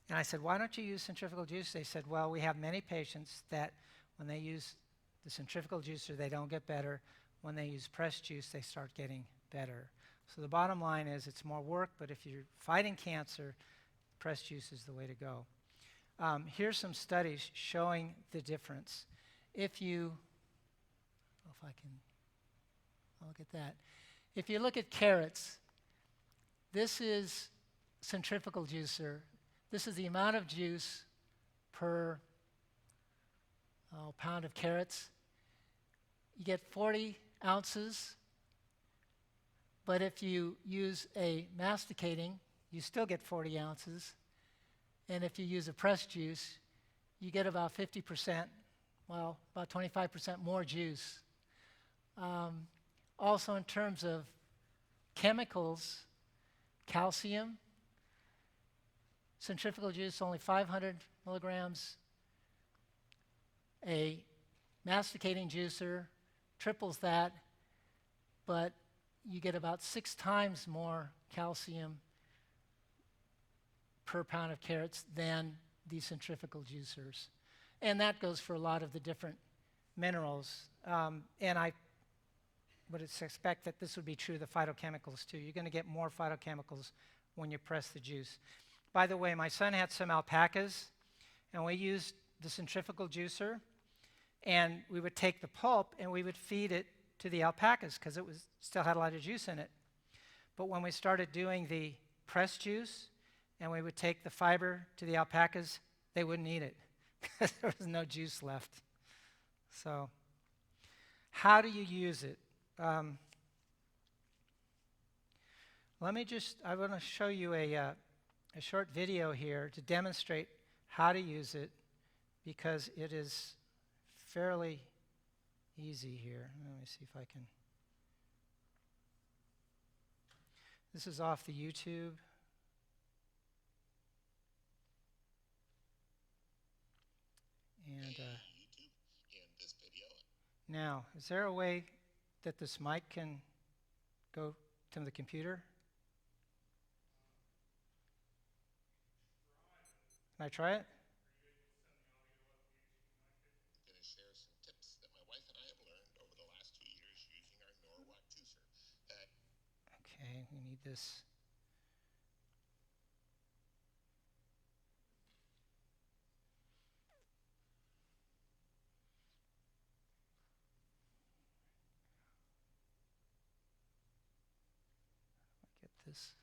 and I said, why don't you use centrifugal juice? They said, well, we have many patients that when they use the centrifugal juicer, they don't get better. When they use pressed juice, they start getting better. So the bottom line is it's more work, but if you're fighting cancer, pressed juice is the way to go. Here's some studies showing the difference. If you look at that. If you look at carrots, this is centrifugal juicer. This is the amount of juice per pound of carrots. You get 40 ounces, but if you use a masticating, you still get 40 ounces. And if you use a pressed juice, you get about 50%, well, about 25% more juice. Also in terms of chemicals, calcium, centrifugal juice only 500 milligrams. A masticating juicer triples that, but you get about 6 times more calcium per pound of carrots than these centrifugal juicers. And that goes for a lot of the different minerals. And I would expect that this would be true of the phytochemicals too. You're going to get more phytochemicals when you press the juice. By the way, my son had some alpacas, and we used the centrifugal juicer, and we would take the pulp and we would feed it to the alpacas because it still had a lot of juice in it. But when we started doing the pressed juice and we would take the fiber to the alpacas, they wouldn't eat it because there was no juice left. So how do you use it? I want to show you a short video here to demonstrate how to use it because it is fairly easy here. Let me see if I can. This is off the YouTube. And now, is there a way that this mic can go to the computer? Can I try it? I'm going to share some tips that my wife and I have learned over the last 2 years using our Norwalk juicer. Okay, we need this. Get this.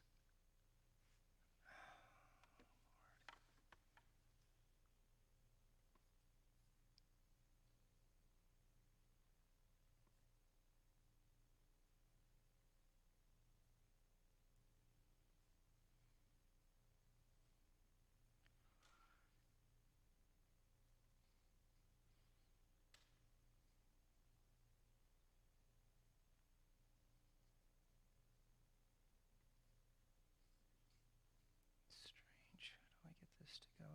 Strange. How do I get this to go?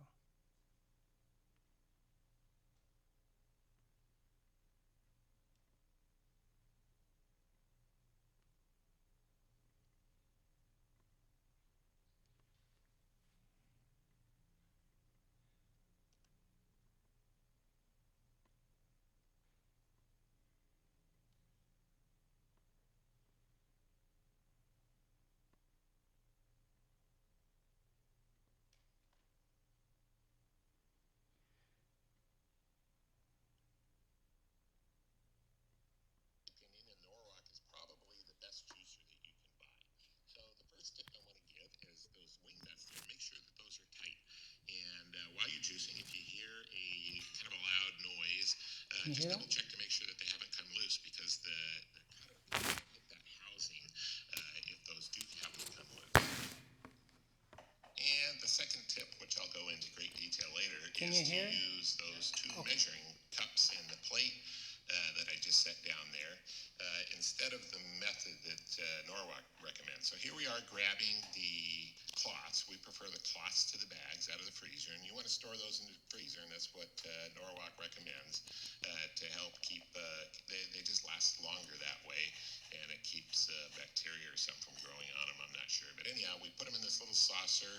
Opinion, and Norwalk is probably the best juicer that you can buy. So the first tip I want to give is those wing nuts there. Make sure that those are tight. And while you're juicing, if you hear a kind of a loud noise, just double check to make sure that they haven't come loose, because the cutter can hit that housing if those do happen to come loose. And the second tip, which I'll go into great detail later, is to use those two measuring cups in the plate that I just set down there instead of the method that Norwalk recommends. So here we are grabbing the cloths. We prefer the cloths to the bags out of the freezer, and you want to store those in the freezer, and that's what Norwalk recommends to help keep, they just last longer that way, and it keeps bacteria or something from growing on them, I'm not sure. But anyhow, we put them in this little saucer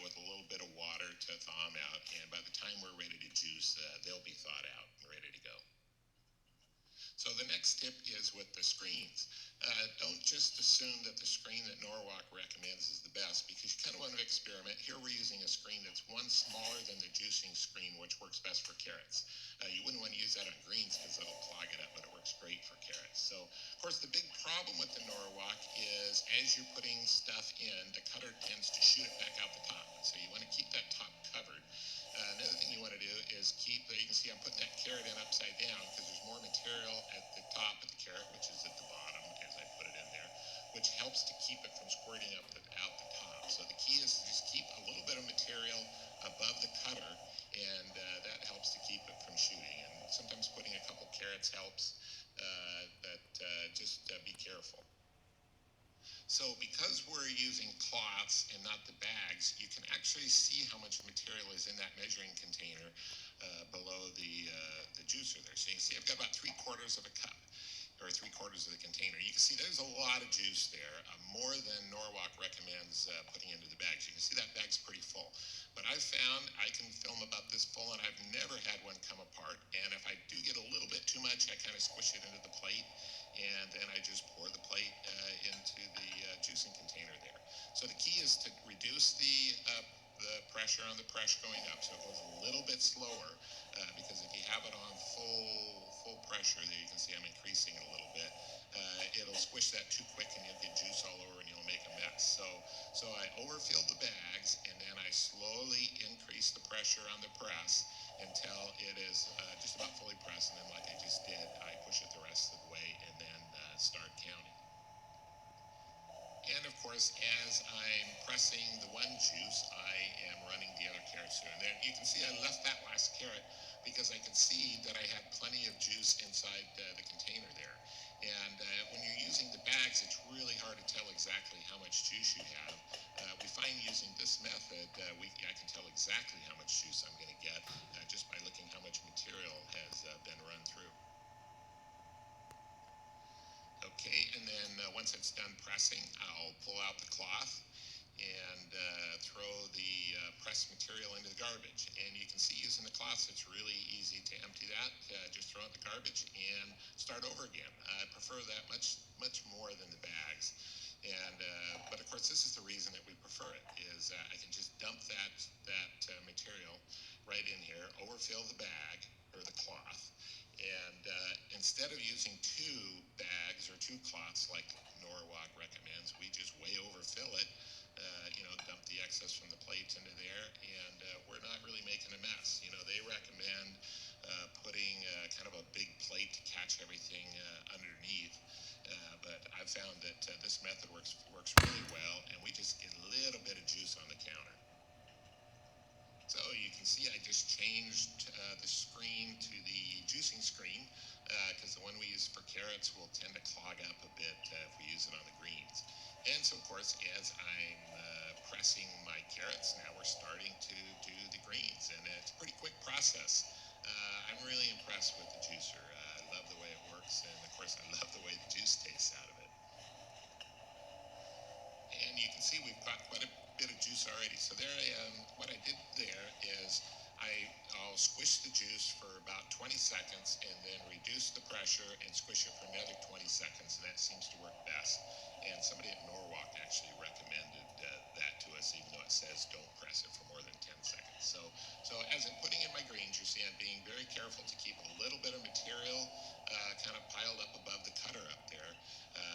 with a little bit of water to thaw them out, and by the time we're ready to juice, they'll be thawed out and ready to go. So the next tip is with the screens. Don't just assume that the screen that Norwalk recommends is the best, because you kind of want to experiment. Here we're using a screen that's one smaller than the juicing screen, which works best for carrots. You wouldn't want to use that on greens because it'll clog it up, but it works great for carrots. So, of course, the big problem with the Norwalk is as you're putting stuff in, the cutter tends to shoot it back out the top. And so you want to keep that top covered. Another thing you want to do is keep, you can see I'm putting that carrot in upside down because there's more material at the top of the carrot, which is at the bottom as I put it in there, which helps to keep it from squirting out the top. So the key is to just keep a little bit of material above the cutter, and that helps to keep it from shooting. And sometimes putting a couple carrots helps, but just be careful. So because we're using cloths and not the bags, you can actually see how much material is in that measuring container below the juicer there. So you can see I've got about 3/4 of a cup, or 3/4 of the container. You can see there's a lot of juice there, more than Norwalk recommends putting into the bags. You can see that bag's pretty full. But I've found I can film about this full, and I've never had one come apart. And if I do get a little bit too much, I kind of squish it into the plate, and then I just pour the plate into the juicing container there. So the key is to reduce the pressure on the press going up, so it goes a little bit slower, because if you have it on full pressure, there you can see I'm increasing it a little bit. It'll squish that too quick, and you'll get juice all over, and you'll make a mess. So I overfilled the bags, and then I slowly increase the pressure on the press until it is just about fully pressed, and then like I just did, I push it the rest of the way, and then start counting. And of course, as I'm pressing the one juice, I am running the other carrots through. And then you can see I left that last carrot because I could see that I had plenty of juice inside the container there. And when you're using the bags, it's really hard to tell exactly how much juice you have. We find using this method, I can tell exactly how much juice I'm going to get just by looking how much material has been run through. Once it's done pressing, I'll pull out the cloth and throw the pressed material into the garbage. And you can see using the cloth, it's really easy to empty that. Just throw it in the garbage and start over again. I prefer that much more than the bags. And but of course, this is the reason that we prefer it, is I can just dump that material right in here, overfill the bag or the cloth, and instead of using 2 bags or 2 cloths like Norwalk recommends, we just way overfill it. Dump the excess from the plates into there, and we're not really making a mess. They recommend putting kind of a big plate to catch everything underneath, but I've found that this method works really well, and we just get a little bit of juice on the counter. So you can see I just changed the screen to the juicing screen, because the one we use for carrots will tend to clog up a bit if we use it on the greens. And so, of course, as I'm pressing my carrots, now we're starting to do the greens. And it's a pretty quick process. I'm really impressed with the juicer. I love the way it works. And, of course, I love the way the juice tastes out of it. And you can see we've got quite a bit of juice already. So there I am. What I did there is I'll squish the juice for about 20 seconds and then reduce the pressure and squish it for another 20 seconds, and that seems to work best. And somebody at Norwalk actually recommended that to us, even though it says don't press it for more than 10 seconds. So as I'm putting in my greens, you see I'm being very careful to keep a little bit of material kind of piled up above the cutter up there,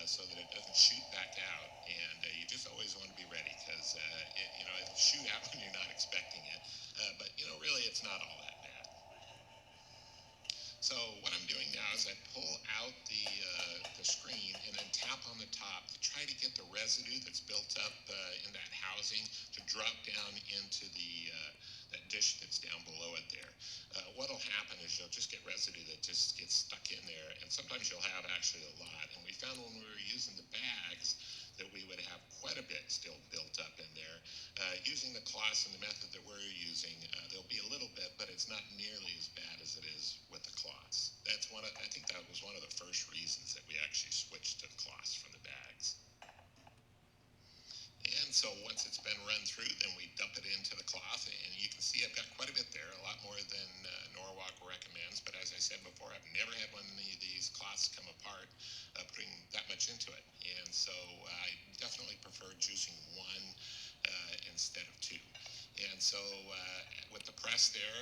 so that it doesn't shoot back out. And you just always want to be ready, because it'll shoot out when you're not expecting it. But really, it's not all that bad. So what I'm doing now is I pull out the screen and then tap on the top to try to get the residue that's built up in that housing to drop down into that dish that's down below it there. What'll happen is you'll just get residue that just gets stuck in there, and sometimes you'll have actually a lot. And we found when we were using the bags that we would have quite a bit still built up in there. Using the cloths and the method that we're using, there'll be a little bit, but it's not nearly as bad as it is with the cloths. I think that was one of the first reasons that we actually switched to the cloths from the bags. And so once it's been run through, then we dump it into the cloth, and you can see I've got quite a bit there, a lot more than Norwalk recommends. But as I said before, I've never had one of these cloths come apart putting that much into it. And so I definitely prefer juicing 1 instead of 2. And so with the press there,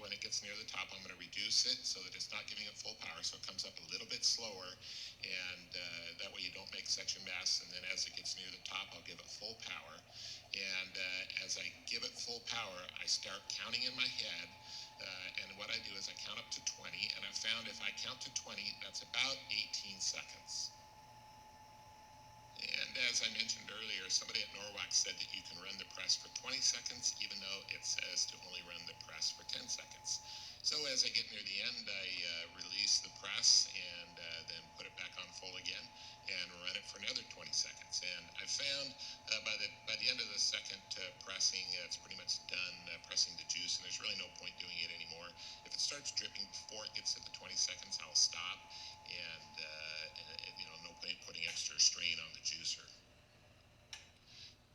when it gets near the top, I'm going to reduce it so that it's not giving it full power, so it comes up a little bit slower, and that way you don't make such a mess. And then as it gets near the top, I'll give it full power. And as I give it full power, I start counting in my head, and what I do is I count up to 20, and I found if I count to 20, that's about 18 seconds. And as I mentioned earlier, somebody at Norwalk said that you can run the press for 20 seconds, even though it says to only run the press for 10 seconds. So as I get near the end, I release the press and then put it back on full again and run it for another 20 seconds. And I found by the end of the second pressing, it's pretty much done pressing the juice, and there's really no point doing it anymore. If it starts dripping before it gets to the 20 seconds, I'll stop, and no point putting extra strain on the juicer.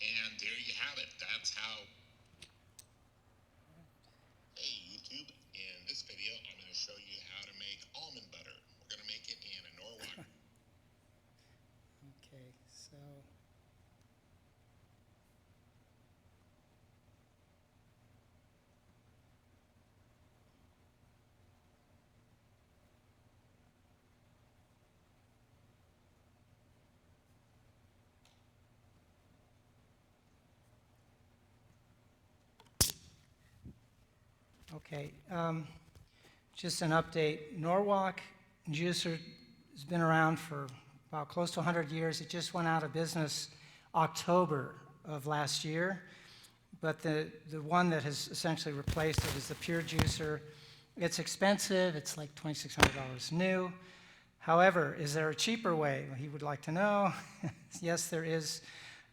And there you have it. That's how. Hey YouTube, in this video I'm going to show you how to make almond butter. We're going to make it in a Norwalk. Okay, so okay, just an update. Norwalk juicer has been around for about close to 100 years. It just went out of business October of last year. But the one that has essentially replaced it is the Pure Juicer. It's expensive. It's like $2,600 new. However, is there a cheaper way? He would like to know. Yes, there is.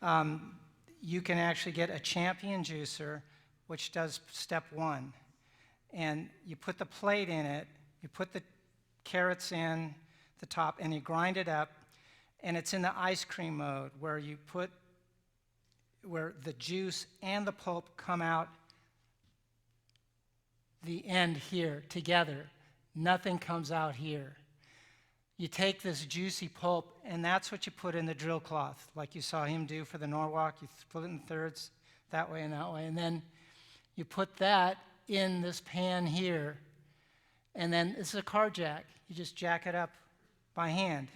You can actually get a Champion juicer, which does step 1. And you put the plate in it, you put the carrots in the top, and you grind it up, And it's in the ice cream mode where the juice and the pulp come out the end here together. Nothing comes out here. You take this juicy pulp, and that's what you put in the drill cloth, like you saw him do for the Norwalk. You put it in thirds, that way and that way. And then you put that in this pan here. And then this is a car jack. You just jack it up by hand.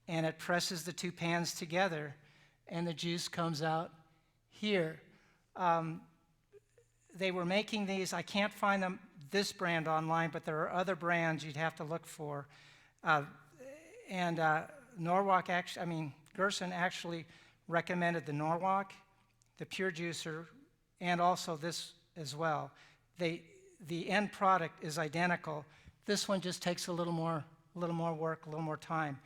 And it presses the two pans together, and the juice comes out here. They were making these. I can't find this brand online, but there are other brands you'd have to look for. Gerson actually recommended the Norwalk, the Pure Juicer, and also this as well. The end product is identical. This one just takes a little more work, a little more time.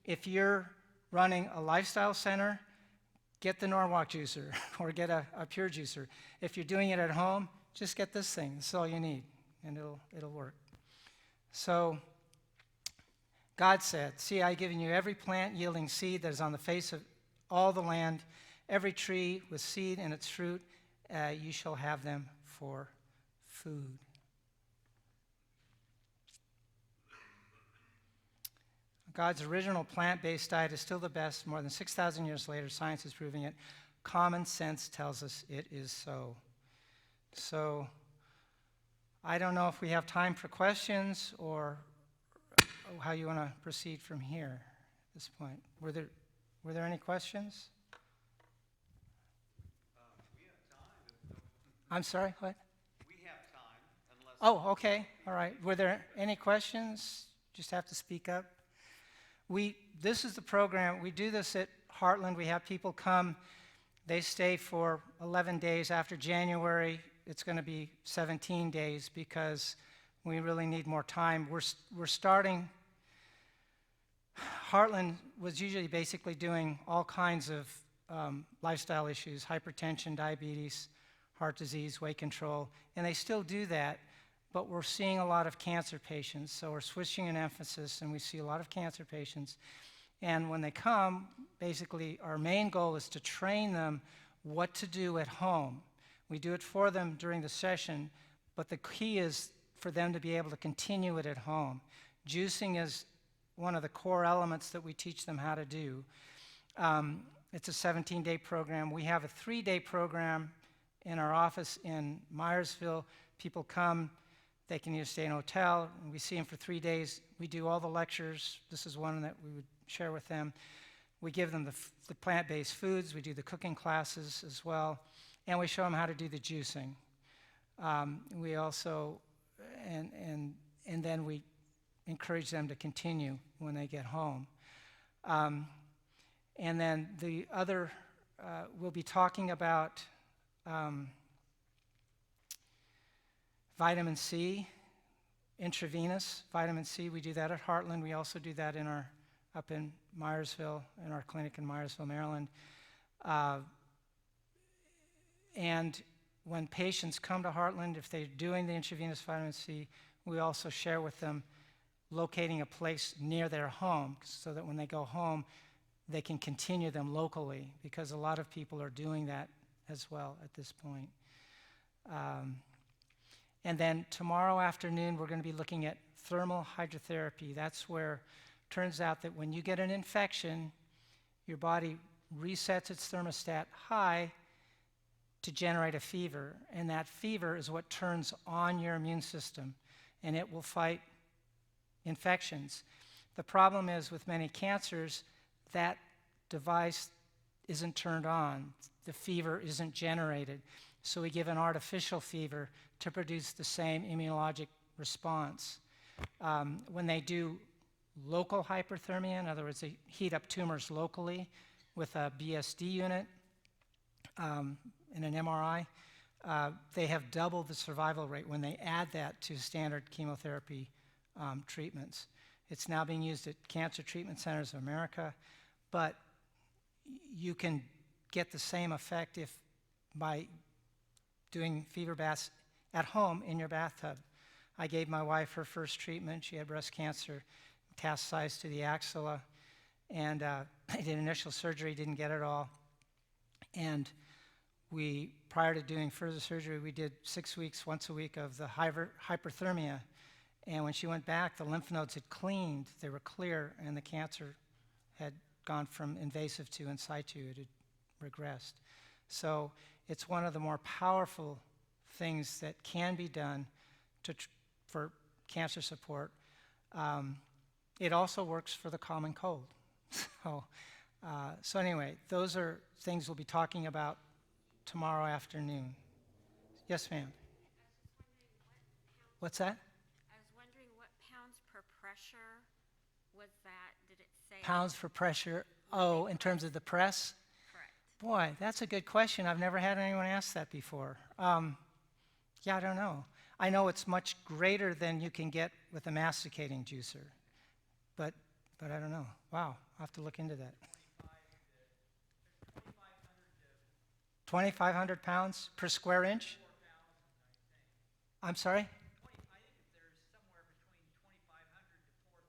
If you're running a lifestyle center, get the Norwalk juicer or get a Pure Juicer. If you're doing it at home, just get this thing. That's all you need, and it'll work. So God said, "See, I've given you every plant yielding seed that is on the face of all the land, every tree with seed in its fruit, you shall have them for food." God's original plant-based diet is still the best. More than 6,000 years later, science is proving it. Common sense tells us it is so. So I don't know if we have time for questions or how you want to proceed from here at this point. Were there any questions? We have time. I'm sorry, what? We have time, unless... Oh, okay, all right. Were there any questions? Just have to speak up. This is the program. We do this at Hartland. We have people come. They stay for 11 days. After January, it's going to be 17 days because we really need more time. We're starting. Hartland was usually basically doing all kinds of lifestyle issues, hypertension, diabetes, heart disease, weight control, and they still do that. But we're seeing a lot of cancer patients, so we're switching an emphasis, and we see a lot of cancer patients. And when they come, basically our main goal is to train them what to do at home. We do it for them during the session, but the key is for them to be able to continue it at home. Juicing is one of the core elements that we teach them how to do. It's a 17-day program. We have a 3-day program in our office in Myersville. People come. They can either stay in a hotel, and we see them for 3 days. We do all the lectures. This is one that we would share with them. We give them the plant-based foods. We do the cooking classes as well, and we show them how to do the juicing. We also, and then we encourage them to continue when they get home. And then the other, we'll be talking about vitamin C, intravenous vitamin C. We do that at Hartland. We also do that up in Myersville, in our clinic in Myersville, Maryland. And when patients come to Hartland, if they're doing the intravenous vitamin C, we also share with them locating a place near their home so that when they go home, they can continue them locally, because a lot of people are doing that as well at this point. And then tomorrow afternoon, we're going to be looking at thermal hydrotherapy. That's where it turns out that when you get an infection, your body resets its thermostat high to generate a fever. And that fever is what turns on your immune system, and it will fight infections. The problem is with many cancers, that device isn't turned on. The fever isn't generated. So we give an artificial fever to produce the same immunologic response. When they do local hyperthermia, in other words, they heat up tumors locally with a BSD unit in an MRI, they have doubled the survival rate when they add that to standard chemotherapy treatments. It's now being used at Cancer Treatment Centers of America, but you can get the same effect by doing fever baths at home in your bathtub. I gave my wife her first treatment. She had breast cancer, metastasized to the axilla, and I did initial surgery, didn't get it all. And prior to doing further surgery, we did 6 weeks, once a week, of the hyperthermia. And when she went back, the lymph nodes had cleaned, they were clear, and the cancer had gone from invasive to in situ. It had regressed. So it's one of the more powerful things that can be done for cancer support. It also works for the common cold. So anyway, those are things we'll be talking about tomorrow afternoon. Yes, ma'am. What's that? I was wondering what pounds per pressure was that? Did it say? Pounds for pressure. Oh, in terms of the press? Correct. Boy, that's a good question. I've never had anyone ask that before. Yeah, I don't know. I know it's much greater than you can get with a masticating juicer, but I don't know. Wow, I'll have to look into that. 2,500 pounds per square inch? I'm sorry? I think there's somewhere between 2,500 to 4,000.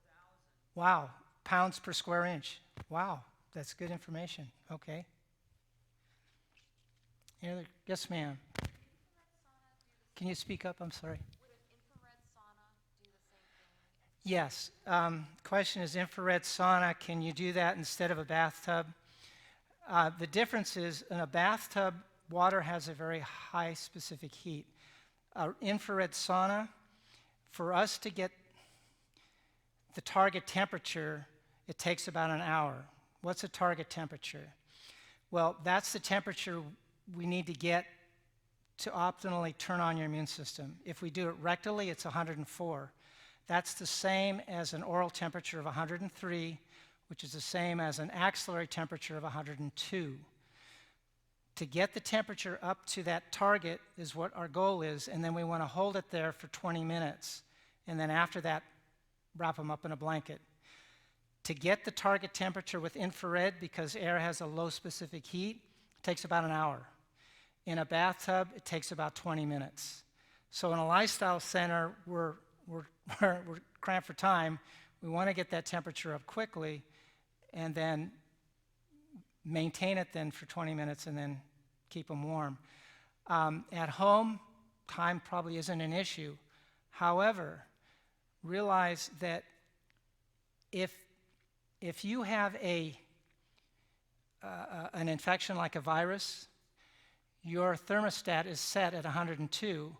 Wow, pounds per square inch. Wow, that's good information. Okay. Yes, ma'am. Can you speak up? I'm sorry. Would an infrared sauna do the same thing? Yes. Question is infrared sauna. Can you do that instead of a bathtub? The difference is in a bathtub, water has a very high specific heat. Infrared sauna, for us to get the target temperature, it takes about an hour. What's a target temperature? Well, that's the temperature we need to get to optimally turn on your immune system. If we do it rectally, it's 104. That's the same as an oral temperature of 103, which is the same as an axillary temperature of 102. To get the temperature up to that target is what our goal is, and then we want to hold it there for 20 minutes. And then after that, wrap them up in a blanket. To get the target temperature with infrared, because air has a low specific heat, it takes about an hour. In a bathtub, it takes about 20 minutes. So in a lifestyle center, we're cramped for time. We want to get that temperature up quickly and then maintain it then for 20 minutes and then keep them warm. At home, time probably isn't an issue. However, realize that if you have an infection like a virus, your thermostat is set at 102,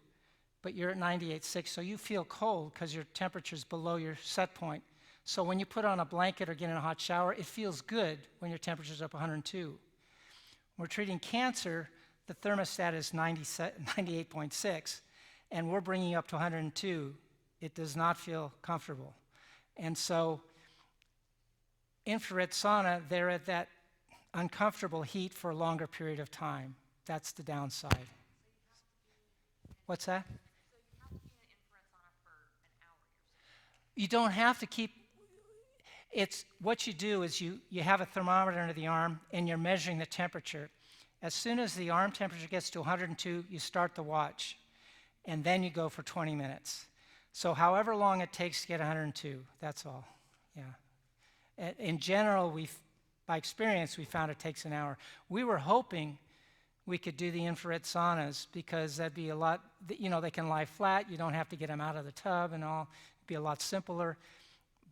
but you're at 98.6, so you feel cold because your temperature's below your set point. So when you put on a blanket or get in a hot shower, it feels good when your temperature's up 102. When we're treating cancer, the thermostat is 98.6, and we're bringing you up to 102. It does not feel comfortable. And so infrared sauna, they're at that uncomfortable heat for a longer period of time. That's the downside. What's that? So you have to be in an infrared sauna for an hour, you're saying? You don't have to keep, it's what you do is you have a thermometer under the arm and you're measuring the temperature. As soon as the arm temperature gets to 102, you start the watch, and then you go for 20 minutes. So however long it takes to get 102, that's all, yeah. In general, by experience, we found it takes an hour. We were hoping we could do the infrared saunas because that'd be a lot, they can lie flat, you don't have to get them out of the tub and all, it'd be a lot simpler.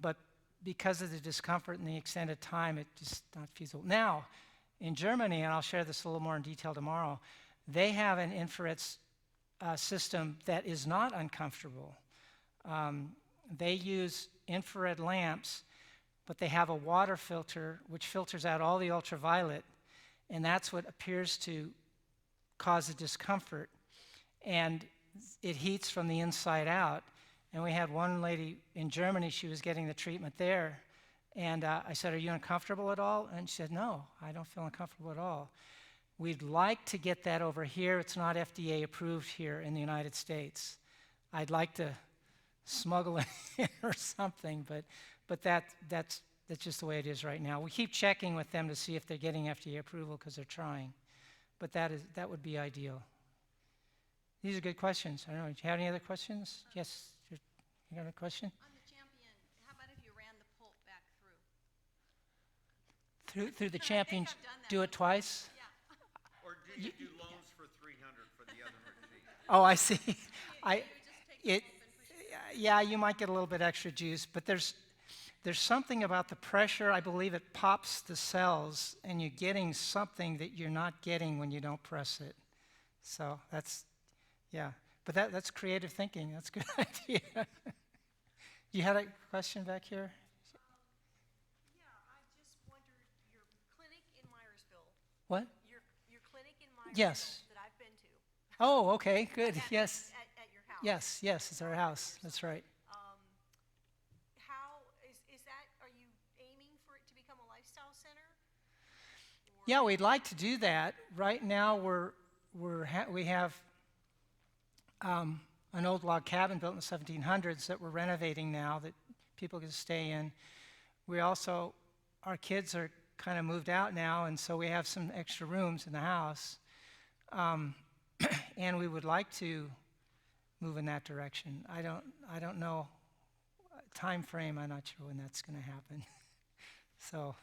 But because of the discomfort and the extended time, it's just not feasible. Now, in Germany, and I'll share this a little more in detail tomorrow, they have an infrared system that is not uncomfortable. They use infrared lamps, but they have a water filter which filters out all the ultraviolet, and that's what appears to cause the discomfort. And it heats from the inside out. And we had one lady in Germany, she was getting the treatment there, and I said, "Are you uncomfortable at all?" And she said, "No, I don't feel uncomfortable at all." We'd like to get that over here. It's not FDA approved here in the United States. I'd like to smuggle it in or something, but that's just the way it is right now. We keep checking with them to see if they're getting FDA approval because they're trying, but that would be ideal. These are good questions. I don't know. Do you have any other questions? Yes, you got a question? On the champion, how about if you ran the pulp back through? through the I think champions, I've done that do it before. twice? Yeah. Or did you do loans for 300 for the other machine? Oh, I see. I, You would just take it, them off and push it. yeah, you might get a little bit extra juice, but there's something about the pressure. I believe it pops the cells, and you're getting something that you're not getting when you don't press it. So that's, yeah. But that's creative thinking. That's a good idea. You had a question back here? Yeah, I just wondered, your clinic in Myersville, What? your clinic in Myersville Yes. that I've been to. Oh, okay, good. at- Yes. At your house. Yes, it's our house. That's right. How, is that, are you aiming for it to become a lifestyle center? Yeah, we'd like to do that. Right now, we have an old log cabin built in the 1700s that we're renovating now that people can stay in. We also, our kids are kind of moved out now, and so we have some extra rooms in the house. And we would like to move in that direction. I don't know time frame. I'm not sure when that's going to happen. So